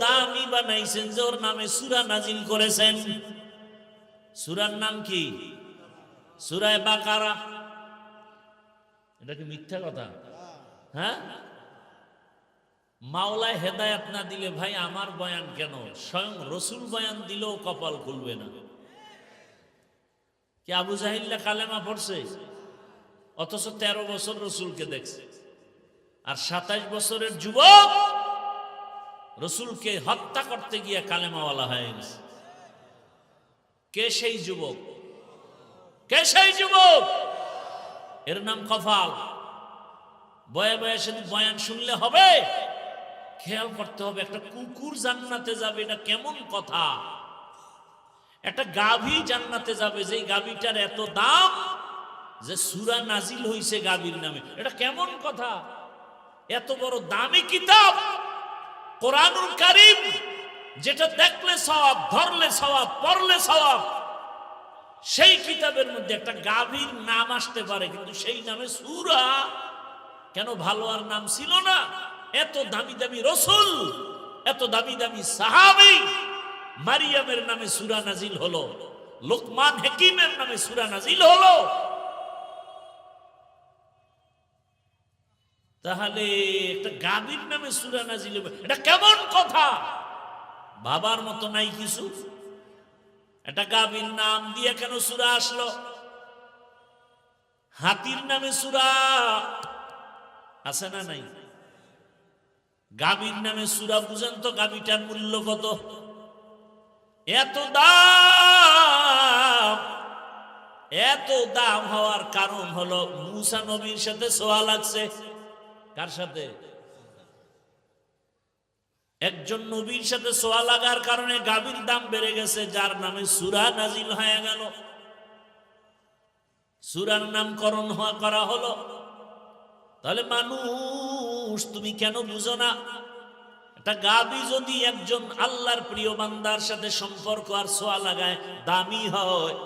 দামি বানাইছেন যে ওর নামে সূরা নাজিল করেছেন। সূরার নাম কি? সূরা বাকারা। এটা কি মিথ্যা কথা? হ্যাঁ, মাওলায় হেদায়েত না দিলে ভাই আমার বয়ান কেন, স্বয়ং রসুল বয়ান দিলেও কপাল খুলবে না। কি আবু জাহিল্লা কালেমা পড়ছে, অথচ 13 বছর রসুলকে দেখছে, আর 27 বছরের যুবক রসুলকে হত্যা করতে গিয়ে কালেমাওয়ালা হয়ে গেছে। কে সেই যুবক? কে সেই যুবক? এর নাম কপাল। বয়ে বয়ে শুধু বয়ান শুনলে হবে? খেয়াল করতে হবে। একটা কুকুর জান্নাতে যাবে, এটা কেমন কথা? একটা গাভী জান্নাতে যাবে, যেই গাভীটার এত দাম যে সূরা নাজিল হইছে গাভীর নামে, এটা কেমন কথা? এত বড় দামি কিতাব কোরআনুল কারীম, যেটা দেখলে সওয়াব, ধরলে সওয়াব, পড়লে সওয়াব, সেই কিতাবের মধ্যে একটা গাভীর নাম আসতে পারে, কিন্তু সেই নামে সূরা কেন? ভালো আর নাম ছিল না? এত দামি দামি রসুল, এত দামি দামি সাহাবী, মারিয়ামের নামে সূরা নাজিল হলো, লোকমান হাকিমের নামে সূরা নাজিল হলো। তাহলে একটা গাভীর নামে সূরা নাজিল হবে, এটা কেমন কথা? বাবার মতো নাই কিছু। একটা গাভীর নাম দিয়ে কেন সূরা আসলো? হাতির নামে সূরা আছে না নাই? গাভীর নামে সূরা, বুঝেন তো গাভীটার মূল্য কত? এত দাম। এত দাম হওয়ার কারণ হলো মুসা নবীর সাথে ছোঁয়া লাগছে। কার সাথে? একজন নবীর সাথে ছোঁয়া লাগার কারণে গাভীর দাম বেড়ে গেছে, যার নামে সূরা নাজিল হয়ে গেল। সূরার নামকরণ করা হলো। তাহলে মানুষ তুমি কেন বুঝো না? একটা গাভী যদি একজন আল্লাহর প্রিয় বান্দার সাথে সম্পর্ক আর ছোঁয়া লাগায় দামি হয়,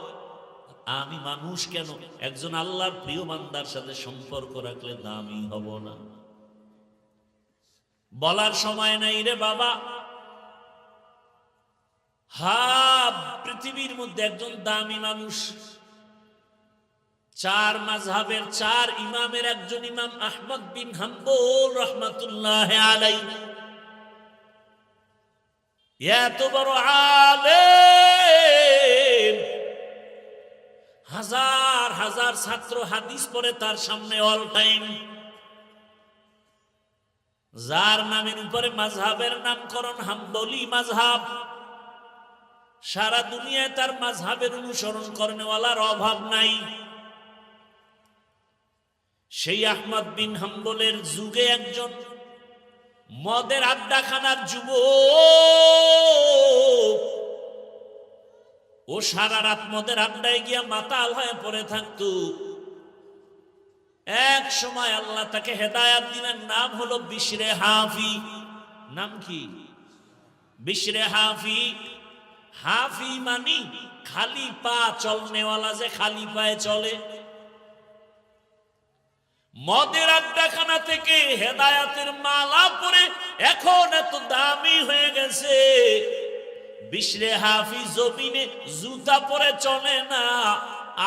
আমি মানুষ কেন একজন আল্লাহর প্রিয় বান্দার সাথে সম্পর্ক রাখলে দামি হব না? বলার সময় নাই রে বাবা। পৃথিবীর মধ্যে একজন দামি মানুষ, চার মাযহাবের চার ইমামের একজন ইমাম আহমদ বিন হাম্বল রাহমাতুল্লাহি আলাইহি। এত বড় আলেম, হাজার হাজার ছাত্র হাদিস পড়ে তার সামনে অল টাইম। যার নামের উপরে মাযহাবের নামকরণ হাম্বলি মাযহাব, সারা দুনিয়ায় তার মাযহাবের অনুসরণ করেনওয়ালার অভাব নাই। সেই আহমদ বিন হাম্বলের যুগে একজন মদের আড্ডাখানার যুবক, ও সারা রাত মদের আড্ডায় গিয়া মাতাল হয়ে পড়ে থাকতো। এক সময় আল্লাহ তাকে হেদায়াত দিলেন, নাম হলো বিশরে হাফি। নাম কি? বিশরে হাফি। হাফি মানি খালি পা চলনেওয়ালা, যে খালি পায়ে চলে। মদের আড্ডাখানা থেকে হেদায়াতের মালা পরে এখন এত দামি হয়ে গেছে। বিশরে হাফি জমিনে জুতা পরে চলে না,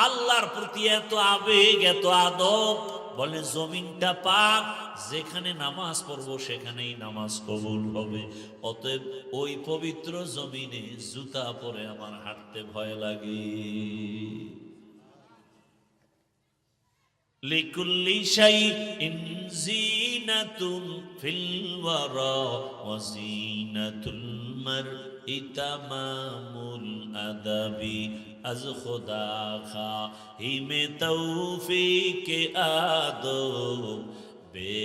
আল্লাহর প্রতি এত আবেগ, এত আদব। বলে জমিনটা পাক, যেখানে নামাজ পড়বো সেখানেই নামাজ কবুল হবে। অতএব ওই পবিত্র জমিনে জুতা পরে আমার হাঁটতে ভয় লাগে। লিকুল্লি শাইইন জিনাতুন ফিল ওয়ারা ওয়া জিনাতুল মারই তামামুল আদাবি। আজ খুদা খাহিমে তৌফিকে আদব, বে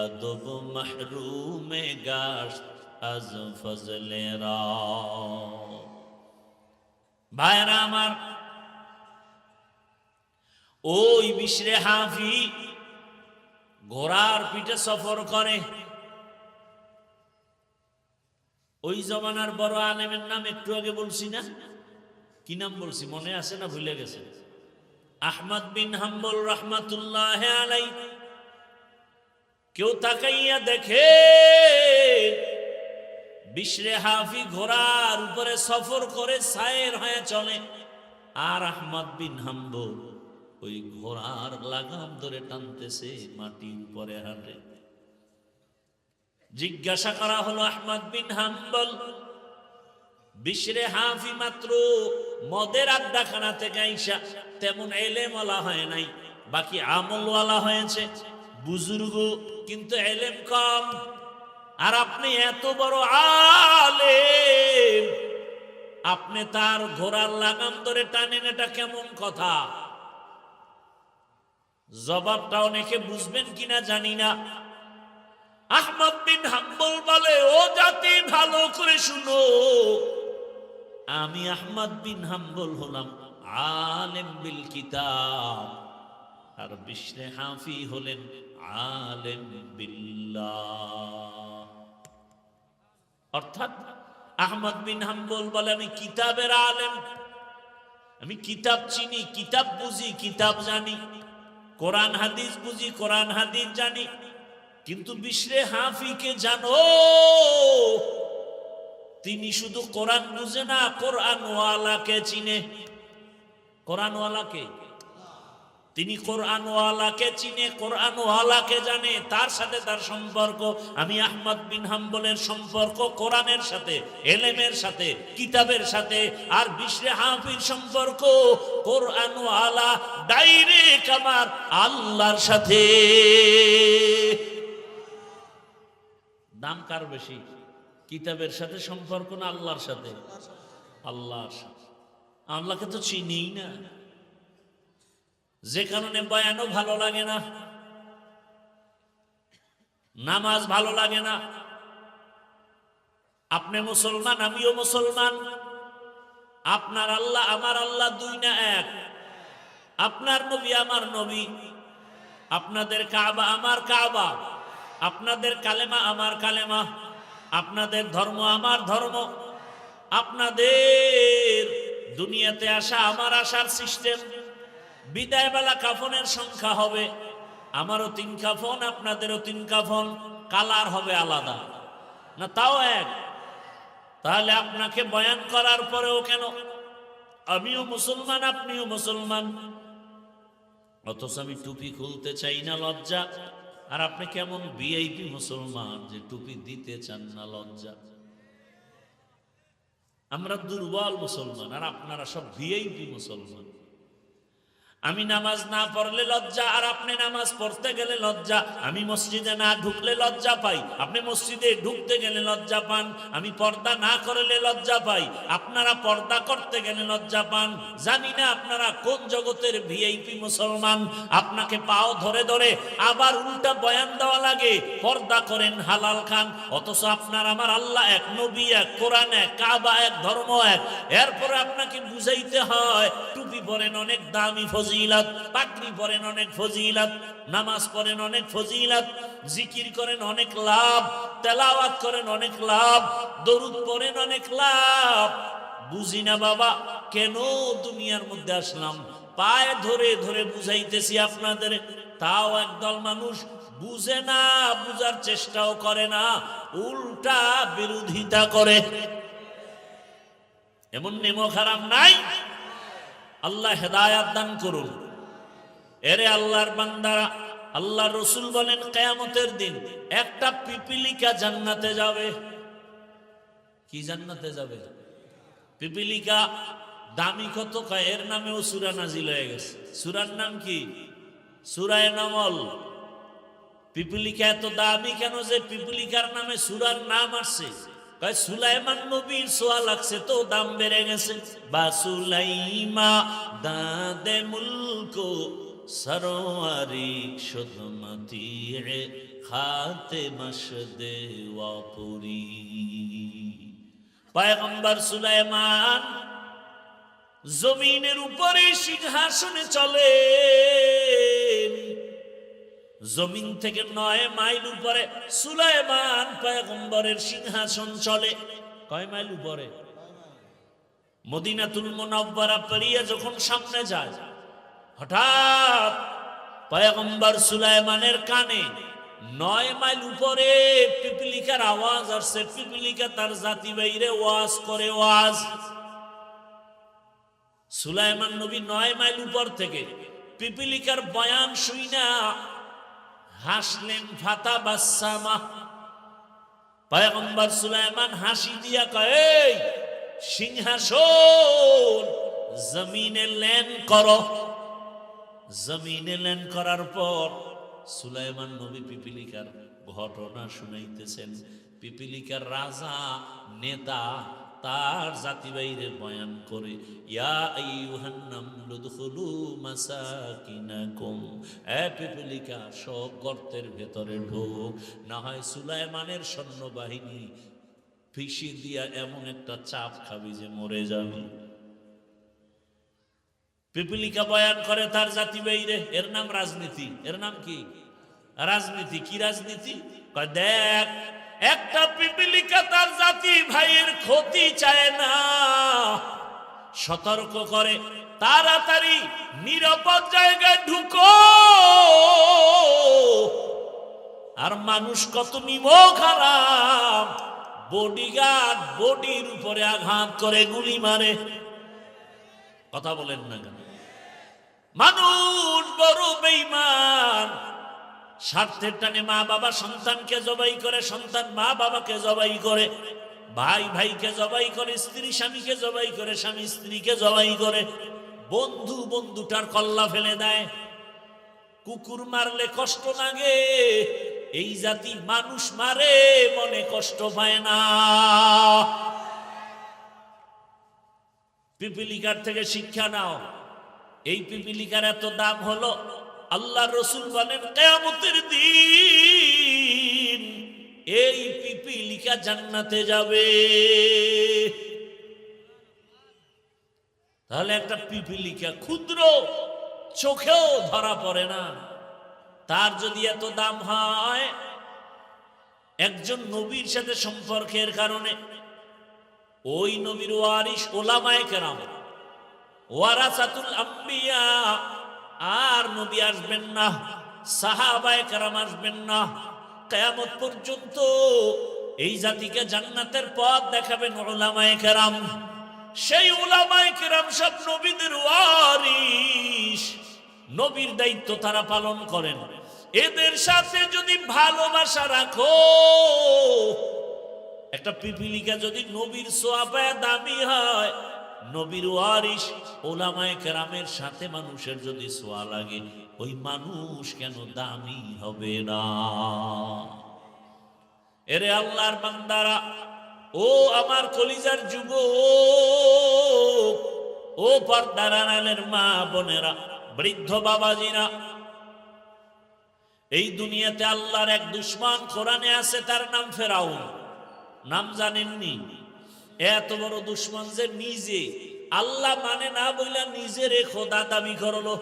আদব মাহরুমে গাশত আজ ফজলে রা। ভাইরা আমার, ওই বিশরে হাফি ঘোড়ার পিঠে সফর করে। ওই জমানার বড় আলেমের নাম একটু আগে বলছি না? কি নাম বলছি মনে আছে না ভুলে গেছে? আহমদ বিন হাম্বল রাহমাতুল্লাহি আলাইহি। কেউ তাকাইয়া দেখে বিশরে হাফি ঘোড়ার উপরে সফর করে সায়ের হয়ে চলে, আর আহমদ বিন হাম্বল ওই ঘোড়ার লাগাম ধরে টানতেছে, মাটির উপরে হাঁটে। জিজ্ঞাসা করা হলো আহমদ বিন হাম্বল, বিশরে হাফি মাত্র মদের আড্ডাখানা থেকে আইসা তেমন এলেমওয়ালা হয় নাই, বাকি আমলওয়ালা হয়েছে, বুজুর্গ, কিন্তু এলেম কম। আর আপনি এত বড় আলেম, আপনি তার ঘোড়ার লাগাম ধরে টানেন, এটা কেমন কথা? জবাবটা অনেকে বুঝবেন কিনা জানি না। আহমদ বিন হাম্বল বলে, ও জাতি ভালো করে শুনো, আমি আহমদ বিন হাম্বল হলাম আলেম বিল কিতাব, আর বিশরে হাফি হলেন আলেম বিল্লাহ। অর্থাৎ আহমদ বিন হাম্বল বলে, আমি কিতাবের আলেম, আমি কিতাব চিনি, কিতাব বুঝি, কিতাব জানি, কোরআন হাদিস বুঝি, কোরআন হাদিস জানি। কিন্তু বিশরে হাফিকে জানো, তিনি শুধু কোরআন বুঝে না, কোরআনওয়ালাকে চিনে। কোরআনওয়ালাকে, তিনি কোরআনওয়ালাকে চিনে, কোরআনওয়ালাকে জানে, তার সাথে তার সম্পর্ক। আমি আহমদ বিন হাম্বলের সম্পর্ক কোরআনের সাথে, এলেমের সাথে, কিতাবের সাথে। আর বিশরে হাফির সম্পর্ক কোরআনওয়ালা ডাইরেক্ট আমার আল্লাহর সাথে। দাম কার বেশি? কিতাবের সাথে সম্পর্ক না আল্লাহর সাথে? আল্লাহর সাথে। আল্লাহকে তো চিনিই না, যে কারণে বয়ানও ভালো লাগে না, নামাজ ভালো লাগে না। আপনি মুসলমান, আমিও মুসলমান, আপনার আল্লাহ আমার আল্লাহ দুই না এক, আপনার নবী আমার নবী, আপনাদের কাবা আমার কাবা, আপনাদের কালেমা আমার কালেমা, আপনাদের ধর্ম আমার ধর্ম, আপনাদের দুনিয়াতে আসা আমার আসার সিস্টেম। বিদায় বেলা কাফনের সংখ্যা হবে, আমারও 3 কাফন, আপনাদেরও 3 কাফন, কালার হবে আলাদা না, তাও এক। তাহলে আপনাকে বয়ান করার পরেও কেন আমিও মুসলমান আপনিও মুসলমান, অথচ আমি টুপি খুলতে চাই না, লজ্জা। আর আপনি কেমন ভিআইপি মুসলমান যে টুপি দিতে চান না, লজ্জা। আমরা দুর্বল মুসলমান আর আপনারা সব ভিআইপি মুসলমান। আমি নামাজ না পড়লে লজ্জা আর আপনি নামাজ পড়তে গেলে লজ্জা। আমি মসজিদে না ঢুকলে লজ্জা পাই, আপনি মসজিদে ঢুকতে গেলে লজ্জা পান। আমি পর্দা না করলে লজ্জা পাই, আপনারা পর্দা করতে গেলে লজ্জা পান। জানি না আপনারা কোন জগতের ভিআইপি মুসলমান। আপনাকে পাও ধরে ধরে আবার উল্টা বয়ান দেওয়া লাগে, পর্দা করেন, হালাল খান। অথচ আপনার আমার আল্লাহ এক, নবী এক, কোরআন এক, কাবা এক, ধর্ম এক। এরপরে আপনাকে বুঝাইতে হয় টুপি পরেন অনেক দামি ফজিলত, পাগড়ি পরেন অনেক ফজিলত, নামাজ পড়েন অনেক ফজিলত, জিকির করেন অনেক লাভ, তেলাওয়াত করেন অনেক লাভ, দরুদ পড়েন অনেক লাভ। বুঝি না বাবা কেন দুনিয়ার মধ্যে আসলাম। পায়ে ধরে ধরে বুঝাইতেছি আপনাদের, তাও একদল মানুষ বুঝে না, বুঝার চেষ্টাও করে না, উল্টা বিরোধিতা করে। এমন নেমো খারাপ নাই? আল্লাহ হেদায়াত দান করুন। এরে আল্লাহর বান্দারা, আল্লাহ রসুল বলেন কিয়ামতের দিন একটা পিপিলিকা জান্নাতে যাবে। কি জান্নাতে যাবে? পিপিলিকা। দামি কত? এর নামেও সূরা নাজিল হয়ে গেছে। সূরার নাম কি? সূরা নামল। পিপিলিকা এত দামি কেন যে পিপিলিকার নামে সূরার নাম আসছে? সুলাইমান নবীর সোয়া লাগছে তো দাম বেড়ে গেছে। বা সুলাইমা দাদে মুলকো সরোয়ারি সুদমতি খাতে মশদে ওয়াপুরি। পয়গম্বর সুলাইমান জমিনের উপরে সিংহাসনে চলে। জমিন থেকে 9 মাইল উপরে সুলাইমান পয়গম্বরের সিংহাসন চলে। কয় মাইল উপরে? মদিনাতুল মুনাওয়ারা পেরিয়ে যখন সামনে যায়, হঠাৎ পয়গম্বর সুলাইমানের কানে 9 মাইল উপরে পিপিলিকার আওয়াজ আসছে। পিপিলিকা তার জাতি বাইরে ওয়াজ করে। ওয়াজ সুলাইমান নবী 9 মাইল উপর থেকে পিপিলিকার বয়ান শুইনা হাসলেন। ফাতা বাসামা। পয়গম্বর সুলাইমান হাসি দিয়া কয়, এই সিংহাসন জমিনে ল্যান্ড করো। জমিনে ল্যান্ড করার পর সুলাইমান নবী পিপিলিকার ঘটনা শুনাইতেছেন। পিপিলিকার রাজা, নেতা তার জাতি বাইরে বয়ান করে, ইয়া আইয়ুহান নামলু দুখুলু মাসাকিনাকুম, এ পিপিলিকা সব গর্তের ভেতরে ঢোক, না হয় সুলাইমানের সৈন্যবাহিনী ফিসি দিয়া এমন একটা চাপ খাবি যে মরে যাবি। পিপিলিকা বয়ান করে তার জাতি বাইরে। এর নাম রাজনীতি। এর নাম কি? রাজনীতি। কি রাজনীতি? কয় দেখ, একটা পিপিলিকা তার জাতি ভাইয়ের ক্ষতি চায় না, সতর্ক করে তাড়াতাড়ি নিরাপদ জায়গায় ঢুকো। আর মানুষ কত নিমক হারাম, বডিগার্ড বডির উপরে আঘাত করে, গুলি মারে। কথা বলেন না কেন? মানুষ বড় বেঈমান। স্বার্থের টানে মা বাবা সন্তানকে জবাই করে, সন্তান মা বাবাকে জবাই করে, ভাই ভাইকে জবাই করে, স্ত্রী স্বামীকে জবাই করে, স্বামী স্ত্রীকে জবাই করে, বন্ধু বন্ধুটার কল্লা ফেলে দেয়। কুকুর মারলে কষ্ট লাগে, এই জাতি মানুষ মারে মনে কষ্ট পায় না। পিপিলিকার থেকে শিক্ষা নাও। এই পিপিলিকার এত দাম হলো, আল্লাহ রসুল বলেন কিয়ামতের দিন এই পিপিলিকা জান্নাতে যাবে। তাহলে একটা পিপিলিকা ক্ষুদ্র, চোখেও ধরা পড়ে না, তার যদি এত দাম হয়, একজন নবীর সাথে সম্পর্কের কারণে ওই নবীর ওয়ারিস ওলামায়ে কেরাম, ওয়ারাসাতুল আম্বিয়া, আর নবী আসবেন না, সাহাবায়ে কেরাম আসবেন না। কিয়ামত পর্যন্ত এই জাতিকে জান্নাতের পথ দেখাবেন উলামায়ে কেরাম। সেই উলামায়ে কেরাম সব নবীদের ওয়ারিস, নবীর দায়িত্ব তারা পালন করেন। এদের সাথে যদি ভালোবাসা রাখো, একটা পিপিলিকা যদি নবীর সোয়াবে দামি হয়, নবীর ওয়ারিস উলামায়ে কেরামের সাথে মানুষের যদি সোয়া লাগে, ওই মানুষ কেন দামি হবে না? এরে আল্লাহর বান্দারা, ও আমার কলিজার যুবক, ও পর্দার আড়ালের মা বোনেরা, বৃদ্ধ বাবাজিরা, এই দুনিয়াতে আল্লাহর এক দুশমন কোরআনে আছে, তার নাম ফেরাউন। নাম জানেননি? এত বড় দুশমন যে নিজে আল্লাহ মানে না বইলা নিজের খোদা দাবি করলো।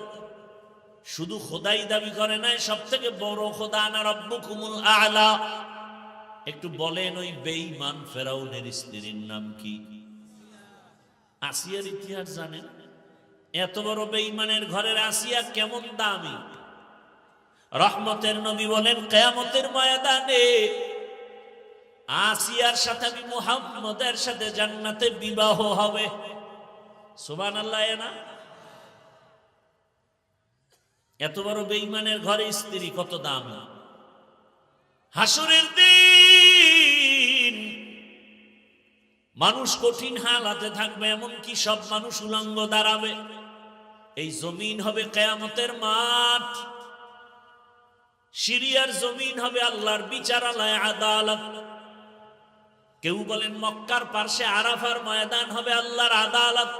শুধু খোদাই দাবি করে নাই, সব থেকে বড় খোদা আনা রব্বুকুমুল আ'লা। একটু বলেন ওই বেঈমান ফেরাউনের স্ত্রীর নাম কি? আসিয়ার ইতিহাস জানেন? এত বড় বেঈমানের ঘরের আসিয়া কেমন দামি। রহমতের নবী বলেন, কিয়ামতের ময়দানে আসিয়ার সাথে আমি মুহাম্মদের সাথে জান্নাতে বিবাহ হবে। সুবহানাল্লাহ। না, এত বড় বেঈমানের ঘরে স্ত্রী কত দামি। হাসরের দিন মানুষ কঠিন হালাতে থাকবে, এমনকি সব মানুষ উলঙ্গ দাঁড়াবে। এই জমিন হবে কিয়ামতের মাঠ। সিরিয়ার জমিন হবে আল্লাহর বিচারালয়, আদালত। কেউ বলেন মক্কার পার্শ্বে আরাফার ময়দান হবে আল্লাহর আদালত।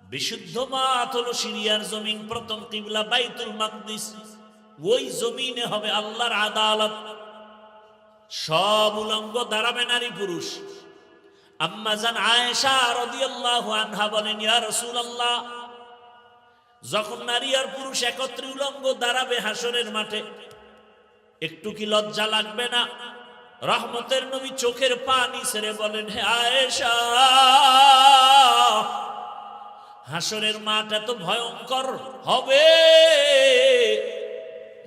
বিশুদ্ধ মাঠ হলো সিরিয়ার জমিন, প্রথম কিবলা বাইতুল মাকদিস। ওই জমিনে হবে আল্লাহর আদালত। সব উলঙ্গ দাঁড়াবে নারী পুরুষ। আম্মা জান আয়েশা রাদিয়াল্লাহু আনহা বলেন, ইয়া রাসূলুল্লাহ, যখন নারী আর পুরুষ একত্রে উলঙ্গ দাঁড়াবে হাসরের মাঠে, একটু কি লজ্জা লাগবে না? রহমতের নবী চোখের পানি ছেড়ে বলেন, হে আয়েশা, হাসরের মাঠ এত ভয়ঙ্কর হবে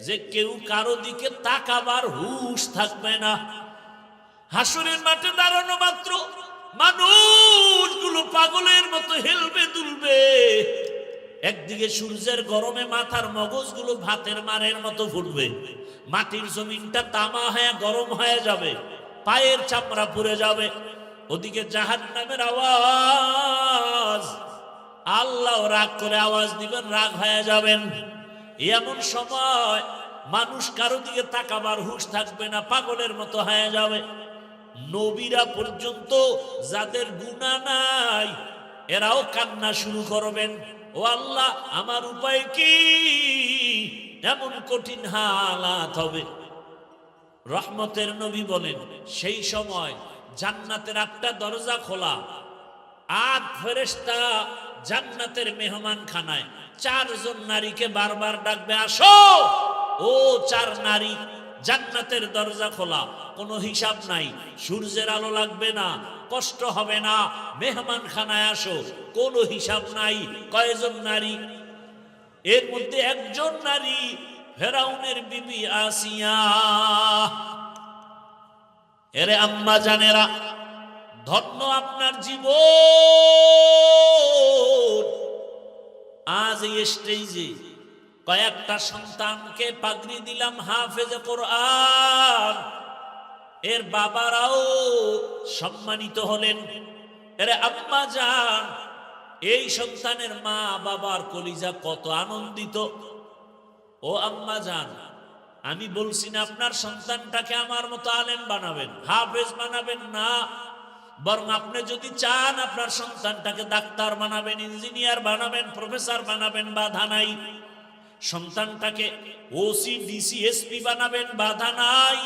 যে কেউ কারো দিকে তাকাবার হুঁশ থাকবে না। হাসরের মাঠে দাঁড়ানো মাত্র মানুষগুলো পাগলের মতো হেলবে দুলবে। একদিকে সূর্যের গরমে মাথার মগজগুলো ভাতের মারের মতো ফুটবে, মাটির জমিনটা তামা হয়ে গরম হয়ে যাবে, পায়ের চামড়া পুড়ে যাবে। ওদিকে জাহান্নামের আওয়াজ, আল্লাহ রাগ করে আওয়াজ দিবেন, রাগ হয়ে যাবেন। এমন সময় মানুষ কারো দিকে তাকাবার হুঁশ থাকবে না, পাগলের মতো হয়ে যাবে। নবীরা পর্যন্ত যাদের গুনাহ নাই, এরাও কান্না শুরু করবেন, ও আল্লাহ আমার উপায় কি? এমন কঠিন হালাত হবে। রহমতের নবী বলেন, সেই সময় জান্নাতের 8টা দরজা খোলা। 8 ফেরেশতা জান্নাতের মেহমান খানায় 4 জন নারীকে বারবার ডাকবে, আসো। ও 4 নারী, জান্নাতের দরজা খোলা, কোনো হিসাব নাই, সূর্যের আলো লাগবে না, কষ্ট হবে না, মেহমান খানায় আসো, কোনো হিসাব নাই। কয়জন নারী? এর মধ্যে একজন নারী ফেরাউনের বিবি আসিয়া। এরে আম্মা জানেরা, ধন্য আপনার জীবন। আজ এই স্টেজে কয়েকটা সন্তানকে পাগড়ি দিলাম হাফেজে কোরআন, এর বাবারাও সম্মানিত হলেন। এরে আম্মা জান, এই সন্তানের মা বাবার কলিজা কত আনন্দিত। ও আম্মা জান, আমি বলছি না আপনার সন্তানটাকে আমার মতো আলেম বানাবেন, হাফেজ বানাবেন না, বরং আপনি যদি চান আপনার সন্তানটাকে ডাক্তার বানাবেন, ইঞ্জিনিয়ার বানাবেন, প্রফেসর বানাবেন, বাধা নাই। সন্তানটাকে ওসি ডিসি এসপি বানাবেন, বাধা নাই।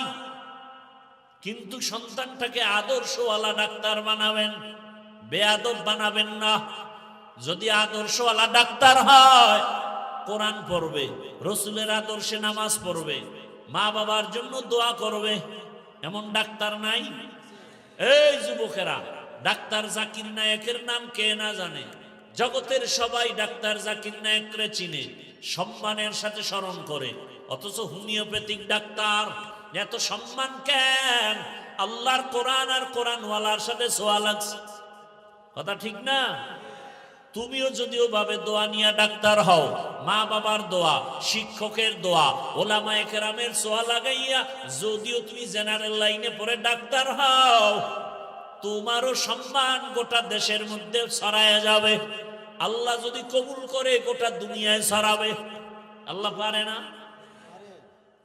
কিন্তু সন্তানটাকে আদর্শওয়ালা ডাক্তার বানাবেন, বেয়াদব বানাবেন না। যদি আদর্শওয়ালা ডাক্তার হয়, কোরআন পড়বে, রসুলের আদর্শে নামাজ পড়বে, মা বাবার জন্য দোয়া করবে, এমন ডাক্তার নাই? এই যুবকেরা, ডাক্তার জাকির নায়েকের নাম কে না জানে? জগতের সবাই ডাক্তার জাকির নায়েককে চিনে, সম্মানের সাথে স্মরণ করে। অথচ হোমিওপ্যাথিক ডাক্তার, এত সম্মান কেন? আল্লাহর কোরআন আর কোরআনওয়ালার সাথে ছোঁয়া লাগছে। কথা ঠিক না? তুমিও যদিও ভাবে দোয়া নিয়ে ডাক্তার হও, মা বাবার দোয়া, শিক্ষকের দোয়া, ওলামায়ে কেরামের ছোঁয়া লাগাইয়া যদিও তুমি জেনারেল লাইনে পড়ে ডাক্তার হও, তোমারও সম্মান গোটা দেশের মধ্যে ছড়ায় যাবে। আল্লাহ যদি কবুল করে গোটা দুনিয়ায় ছড়াবে। আল্লাহ পারে না?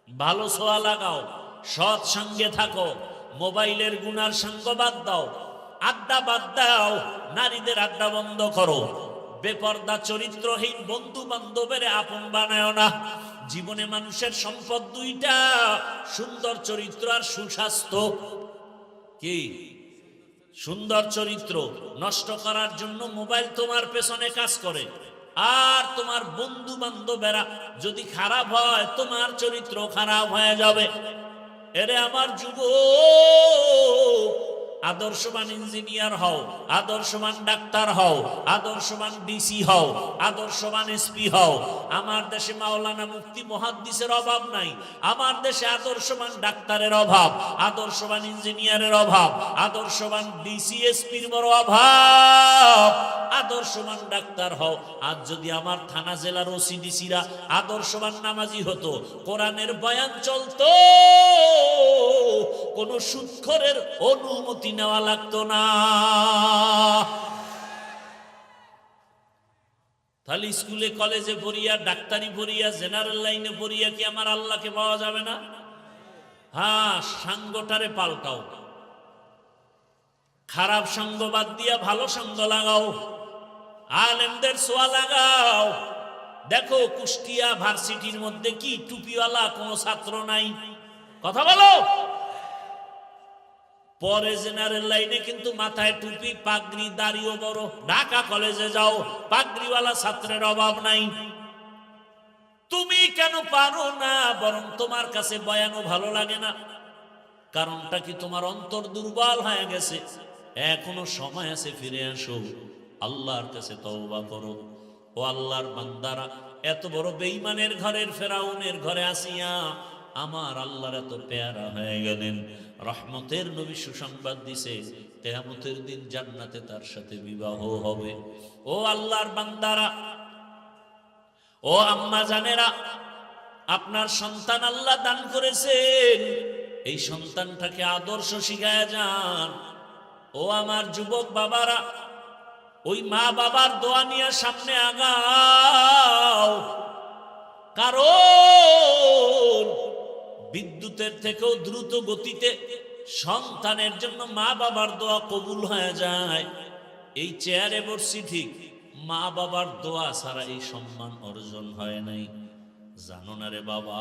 ভালো ছোঁয়া লাগাও, সৎ সঙ্গে থাকো, মোবাইলের গুনার সঙ্গ বাদ দাও, আড্ডা বাদ দাও, নারীদের আড্ডা বন্ধ করো, বেপর্দা চরিত্রহীন বন্ধু বান্ধবের আপন বানায় না। জীবনে মানুষের সম্পদ দুইটা, সুন্দর চরিত্র আর সুস্বাস্থ্য। কি? সুন্দর চরিত্র নষ্ট করার জন্য মোবাইল তোমার পেছনে কাজ করে, আর তোমার বন্ধু বান্ধবেরা যদি খারাপ হয় তোমার চরিত্র খারাপ হয়ে যাবে। এরে আমার যুবক, আদর্শবান ইঞ্জিনিয়ার হও, আদর্শবান ডাক্তার হও, আদর্শবান ডিসি হও, আদর্শবান এসপি হও। আমার দেশে মাওলানা মুফতি মুহাদ্দিসের অভাব নাই। আমার দেশে আদর্শবান ডাক্তারের অভাব, আদর্শবান ইঞ্জিনিয়ারের অভাব, আদর্শবান ডিসি এসপির বড় অভাব। আদর্শবান ডাক্তার হও। আজ যদি আমার থানা জেলার ওসিডিসিরা আদর্শবান নামাজি হতো, কোরআনের বয়ান চলতো, কোন সুদখোরের অনুমতি নেওয়া লাগতো না। তাহলে স্কুলে কলেজে পড়িয়া, ডাক্তারি পড়িয়া, জেনারেল লাইনে পড়িয়া কি আমার আল্লাহকে পাওয়া যাবে না? হ্যাঁ, সাঙ্গটারে পাল্টাও, খারাপ সঙ্গ বাদ দিয়া ভালো সঙ্গ লাগাও, আলেমদের ছোঁয়া লাগাও। দেখো কুষ্টিয়া ভার্সিটির মধ্যে কি টুপিওয়ালা কোনো ছাত্র নাই? কথা বলো। পরে জেনারেল লাইনে কিন্তু মাথায় টুপি, পাগড়ি, দাড়িও বড়। ঢাকা কলেজে যাও, পাগড়িওয়ালা ছাত্রের অভাব নাই। তুমি কেন পারো না? বরং তোমার কাছে বয়ানও ভালো লাগে না। কারণটা কি? তোমার অন্তর দুর্বল হয়ে গেছে। এখনো সময় আছে, ফিরে আসো, আল্লাহর কাছে তওবা করো। ও আল্লাহর বান্দারা, এত বড় বেঈমানের ঘরের ফেরাউনের ঘরে আসিয়া আমার আল্লাহর এত পেয়ারা হয়ে গেলেন। রহমতের নবী সুসংবাদ দিছে, কিয়ামতের দিন জান্নাতে তার সাথে বিবাহ হবে। ও আল্লাহর বান্দারা, ও আম্মা জানেরা, আপনার সন্তান আল্লাহ দান করেছেন, এই সন্তানটাকে আদর্শ শিখায় যান। ও আমার যুবক বাবারা, ওই মা বাবার দোয়া নিয়ে সামনে আগাও। কারণ বিদ্যুতের থেকেও দ্রুত গতিতে সন্তানের জন্য মা বাবার দোয়া কবুল হয়ে যায়। এই চেয়ারে বসছি ঠিক, মা বাবার দোয়া ছাড়া এই সম্মান অর্জন হয় নাই। জানো না রে বাবা,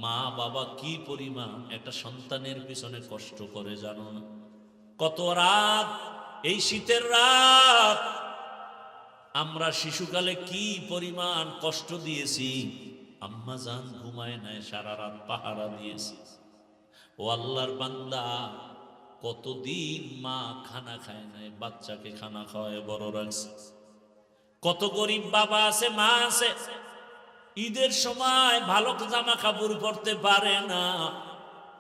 মা বাবা কি পরিমাণ একটা সন্তানের পিছনে কষ্ট করে, জানো না? কত রাত, এই শীতের রাত আমরা শিশুকালে কি পরিমাণ কষ্ট দিয়েছি। আম্মা জান ঘুমায় নাই, সারা রাত পাহারা দিয়েছি। ও আল্লাহর বান্দা, কতদিন মা খানা খায় নাই, বাচ্চাকে খানা খাওয়ায় বড় রাখছে। কত গরিব বাবা আছে, মা আছে, ঈদের সময় ভালো জামা কাপড় পরতে পারে না,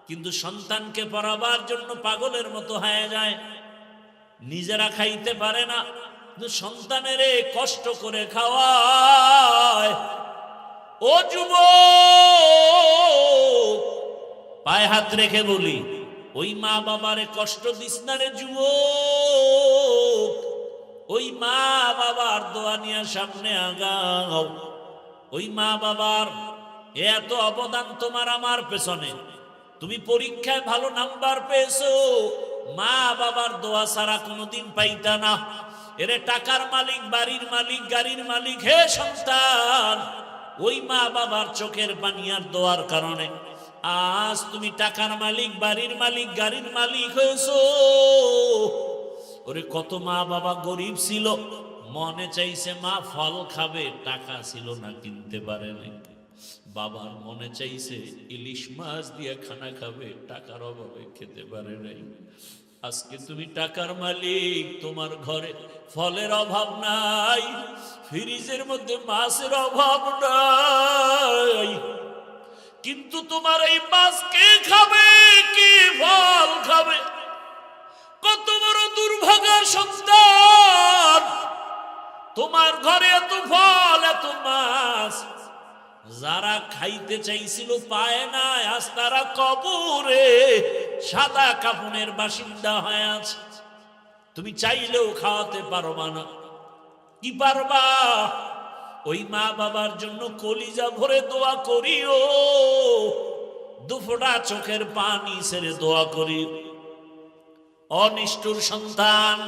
কিন্তু সন্তানকে পরাবার জন্য পাগলের মতো হয়ে যায়। নিজেরা খাইতে পারে না, কিন্তু সন্তানের কষ্ট করে খাওয়ায়। ও যুবক, পায়ে হাত রেখে বলি, ওই মা বাবারে কষ্ট দিস না রে যুবক। ওই মা বাবার দোয়া নিয়ে সামনে আগাও। ওই মা বাবার এত অবদান তোমার আমার পেছনে। তুমি পরীক্ষায় ভালো নাম্বার পেয়েছো, মা বাবার দোয়া ছাড়া কোনোদিন পাইতা না। এরে টাকার মালিক, বাড়ির মালিক, গাড়ির মালিক, হে সন্তান, ওই মা বাবার চোখের পানি আর দোয়ার কারণে আজ তুমি টাকার মালিক, বাড়ির মালিক, গাড়ির মালিক হয়েছো। ওরে কত মা বাবা গরিব ছিল, মনে চাইছে মা ফল খাবে, টাকা ছিল না, কিনতে পারে নাই। বাবার মনে চাইছে ইলিশ মাছ দিয়ে খানা খাবে, টাকার অভাবে খেতে পারে নাই। আজকে তুমি টাকার মালিক, তোমার ঘরে ফলের অভাব নাই, ফ্রিজের মধ্যে মাছের অভাব নাই, কিন্তু তোমার এই মাছ কে খাবে, কে ফল খাবে? কত বড় দুর্ভাগ্যের সন্তান! তোমার ঘরে এত ফল, এত মাছ, যারা খাইতে চাইছিল পায় না, আজ তারা কবরে সাদা কাফনের বাসিন্দা হয়ে আছে। তুমি চাইলেও খাওয়াতে পারবা না। কি পারবা? ওই মা বাবার জন্য কলিজা ভরে দোয়া করিও, দুফোঁটা চোখের পানি ছেড়ে দোয়া করিও। অনিষ্ঠুর সন্তান,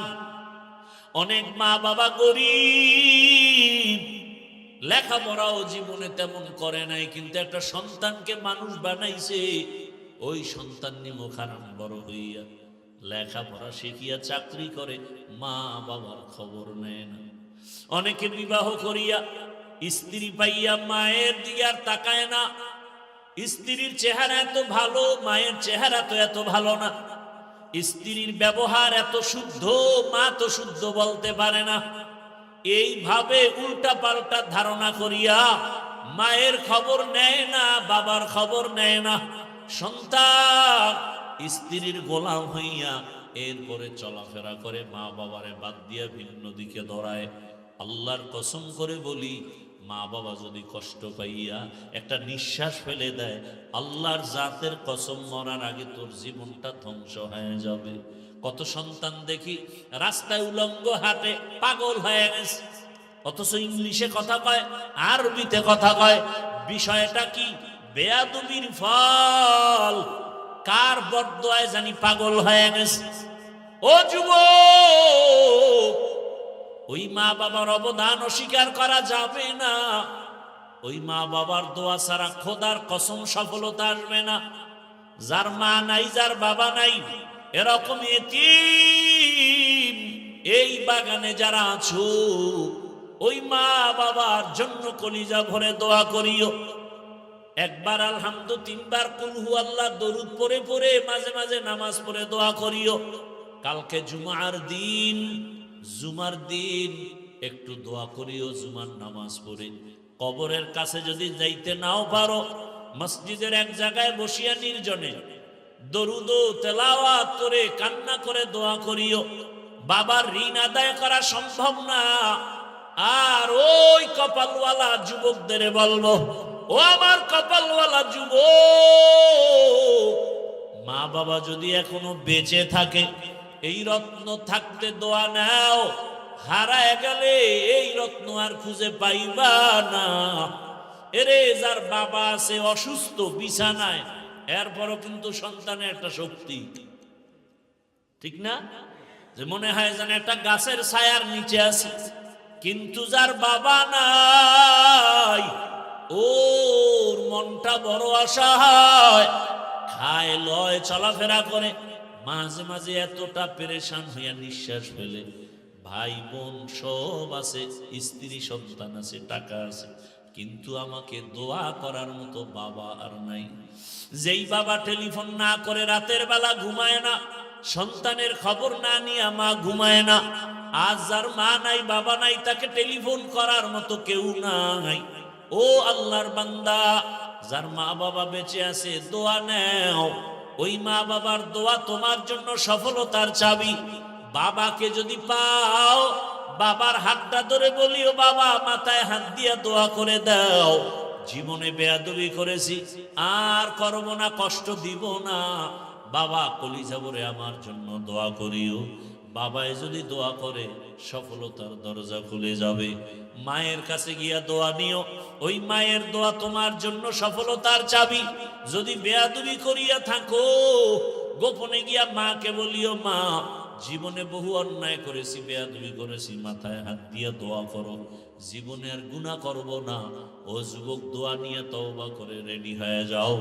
অনেক মা বাবা গরিব, লেখাপড়াও জীবনে তেমন করে নাই, কিন্তু একটা সন্তানকে মানুষ বানাইছে। ওই সন্তান নিমো খারাপ বড় হইয়া লেখাপড়া শিখিয়া চাকরি করে, মা বাবার খবর নেয় না। অনেকে বিবাহ করিয়া স্ত্রী পাইয়া মায়ের দিকে আর তাকায় না। স্ত্রীর চেহারা এত ভালো, মায়ের চেহারা তো এত ভালো না। স্ত্রীর ব্যবহার এত শুদ্ধ, মা তো শুদ্ধ বলতে পারে না। এইভাবে উল্টা পাল্টা ধারণা করিয়া মায়ের খবর নেয় না, বাবার খবর নেয় না। সন্তান স্ত্রীর গোলাম হইয়া এরপরে চলাফেরা করে, মা বাবারে বাদ দিয়া ভিন্ন দিকে দৌড়ায়। আল্লাহর কসম করে বলি, মা বাবা যদি কষ্ট পাইয়া একটা নিঃশ্বাস ফেলে দেয়, আল্লাহর জাতের কসম, মরার আগে তোর জীবনটা ধ্বংস হয়ে যাবে। কত সন্তান দেখি রাস্তায় উলঙ্গ হাঁটে, পাগল হয়ে গেছে, অথচ ইংলিশে কথা কয়, আরবিতে কথা কয়। বিষয়টা কি? বেয়াদবির ফল। কার বদদোয়ায় জানি পাগল হয়ে গেছে। ও যুবক, ওই মা বাবার অবদান অস্বীকার করা যাবে না। ওই মা বাবার দোয়া ছাড়া খোদার কসম সফলতা আসবে না। যার মা নাই, যার বাবা নাই, এরকম এতিম এই বাগানে যারা আছো, ওই মা বাবার জন্য কলিজা ভরে দোয়া করিও। একবার আলহামদু, তিনবার কুল হু আল্লাহ দরুদ পড়ে পড়ে মাঝে মাঝে নামাজ পড়ে দোয়া করিও। কালকে জুমার দিন একটু দোয়া করিও, জুমার নামাজ পড়ে। কবরের কাছে যদি যাইতে নাও পারো, মসজিদের এক জায়গায় বসিয়া নির্জনে দরুদ তেলাওয়াত করে কান্না করে দোয়া করিও। বাবার ঋণ আদায় করা সম্ভব না। আর ওই কপালওয়ালা যুবকদের বলবো, ও আমার কপালওয়ালা যুবক, মা বাবা যদি এখনো বেঁচে থাকে, এই রত্ন থাকতে দোয়া নাও। হারায় গেলে এই রত্ন আর খুঁজে পাইবা না। এরে যার বাবা আছে অসুস্থ বিছানায়, এরপরও কিন্তু সন্তানের একটা শক্তি, ঠিক না? যে মনে হয় যেন একটা গাছের ছায়ার নিচে আছে। কিন্তু যার বাবা নাই, ওর মনটা বড় অসহায়, খায় লয় চলাফেরা করে, মাঝে মাঝে এতটা পেরেশান হইয়া নিঃশ্বাস ফেলে। ভাই বোন সব আছে, স্ত্রী সন্তান আছে, টাকা আছে, কিন্তু আমাকে দোয়া করার মতো বাবা আর নাই। যেই বাবা টেলিফোন না করে রাতের বেলা ঘুমায় না, সন্তানের খবর না নিয়ে মা ঘুমায় না। আজ যার মা নাই, বাবা নাই, তাকে টেলিফোন করার মতো কেউ নাই। ও আল্লাহর বান্দা, যার মা বাবা বেঁচে আছে, দোয়া নেও। ওই মা বাবার দোয়া তোমার জন্য সফলতার চাবি। বাবাকে যদি পাও, বাবার হাতটা ধরে বলিও, বাবা মাথায় হাত দিয়া দোয়া করে দাও, জীবনে বেয়াদবি করেছি, আর করব না, কষ্ট দিব না। বাবা কলিজা ভরে আমার জন্য দোয়া করিও। বাবায় যদি দোয়া করে, সফলতার দরজা খুলে যাবে। মায়ের কাছে গিয়া দোয়া নিও, ওই মায়ের দোয়া তোমার জন্য সফলতার চাবি। যদি বেয়াদবি করিয়া থাকো, গোপনে গিয়া মাকে বলিও, মা জীবনে বহু অন্যায় করেছি, বেয়াদবি করেছি, মাথায় হাত দিয়ে দোয়া করো, জীবনে আর গুনাহ করব না। ও যুবক, দোয়া নিয়ে তওবা করে রেডি হয়ে যাও।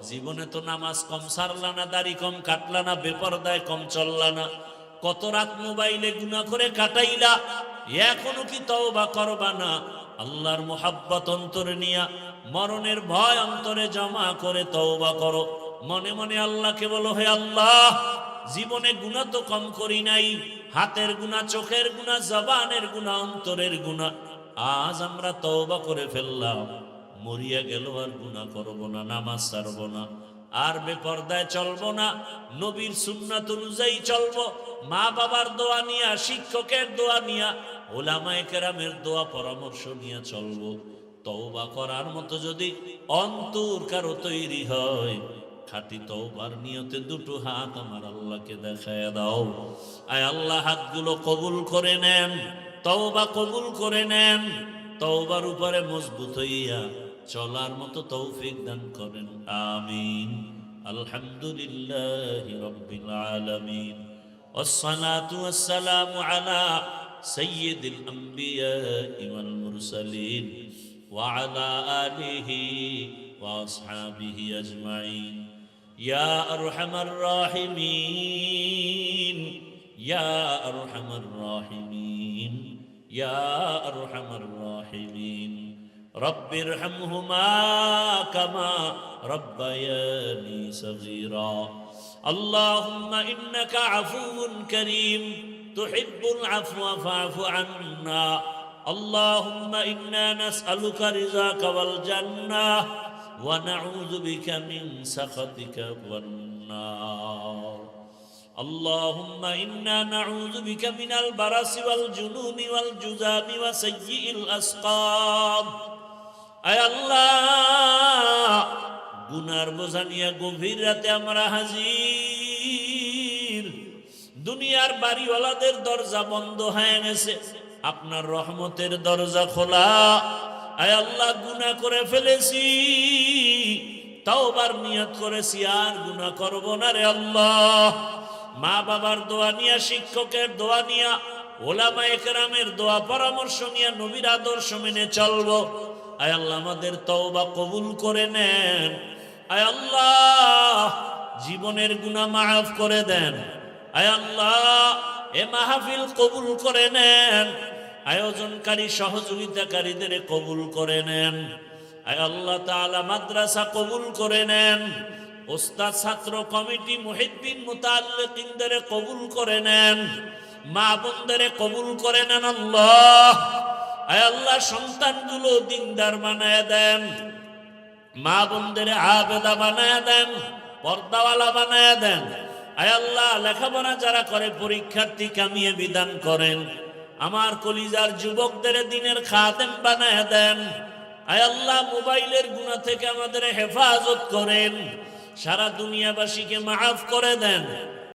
জীবনে তো নামাজ কম সারলা না, দাড়ি কম কাটলা না, বেপরদায় কম চললা না, কত রাত মোবাইলে গুনাহ করে কাটাইলা, এখনো কি তওবা করবা না? আল্লাহর মুহাব্বত অন্তরে নিয়া, মরণের ভয় অন্তরে জমা করে তওবা করো। মনে মনে আল্লাহকে বলো, হে আল্লাহ, জীবনে গুনাহ তো কম করি নাই, হাতের গুনাহ, চোখের গুনাহ, জবানের গুনাহ, অন্তরের গুনাহ, আজ আমরা তওবা করে ফেললাম, মরিয়া গেল আর গুনাহ করব না, নামাজ ছাড়ব না, আর বেপরদায় চলবো না, নবীর সুন্নাত অনুযায়ী চলবো, মা বাবার দোয়া নিয়া, শিক্ষকের দোয়া নিয়া, ওলামায়ে কেরামের দোয়া পরামর্শ নিয়ে চলবো। তওবা করার মতো যদি অন্তর কারো তৈরি হয়, খাঁটি তওবার নিয়তে দুটো হাত আমার আল্লাহকে দেখায় দাও। আয় আল্লাহ, হাতগুলো কবুল করে নেন, তওবা কবুল করে নেন, তওবার উপরে মজবুত হইয়া চলার মতো তৌফিক দান করেন, আমিন। আলহামদুলিল্লাহি রাব্বিল আলামিন, ওয়াসসালাতু ওয়াসসালামু আলা সাইয়্যিদিল আমবিয়াই ওয়াল মুরসালিন ওয়া আলা আলিহি ওয়া আসহাবিহি আজমাইন। ইয়া আরহামার রাহিমিন, ইয়া আরহামার রাহিমিন, ইয়া আরহামার রাহিমিন। رب ارحمهما كما ربياني صغيرا. اللهم إنك عفو كريم تحب العفو فاعف عنا. اللهم إنا نسألك رضاك والجنة ونعوذ بك من سخطك والنار. اللهم إنا نعوذ بك من البرص والجنون والجذام وسيء الأسقام. আয় আল্লাহ, গুনার বোঝা নিয়ে গভীর রাতে আমরা হাজির। দুনিয়ার বাড়িওয়ালাদের দরজা বন্ধ হয়ে গেছে, আপনার রহমতের দরজা খোলা। আয় আল্লাহ, গুনাহ করে ফেলেছি, তওবার নিয়ত করেছি, আর গুনাহ করব না রে আল্লাহ। মা বাবার দোয়া নিয়া, শিক্ষকের দোয়া নিয়া, ওলামায়ে কেরামের দোয়া পরামর্শ নিয়া নবীর আদর্শ মেনে চলবো। আয় আল্লাহ, আমাদের তওবা কবুল করে নেন। আয় আল্লাহ, জীবনের গুনাহ মাফ করে দেন। আয় আল্লাহ, এ মাহফিল কবুল করে নেন। আয়োজনকারী সহযোগিতাকারীদের কবুল করে নেন। আয় আল্লাহ তাআলা, মাদ্রাসা কবুল করে নেন। ওস্তাদ, ছাত্র কমিটি, মুহিব্বিন, মুতাআল্লিকিনদের কবুল করে নেন। মা বোনদের কবুল করে নেন আল্লাহ। আয় আল্লাহ, সন্তানগুলো দিনদার বানায় দেন, মা বোনদের আবেদা বানায় দেন, পর্দাওয়ালা বানায় দেন। আয় আল্লাহ, লেখাপড়া যারা করে পরীক্ষার্থী কামিয়ে বিধান করেন। আমার কলিজার যুবকদের দিনের খাদেম বানায় দেন। আয় আল্লাহ, মোবাইলের গুনাহ থেকে আমাদের হেফাজত করেন। সারা দুনিয়াবাসীকে মাফ করে দেন।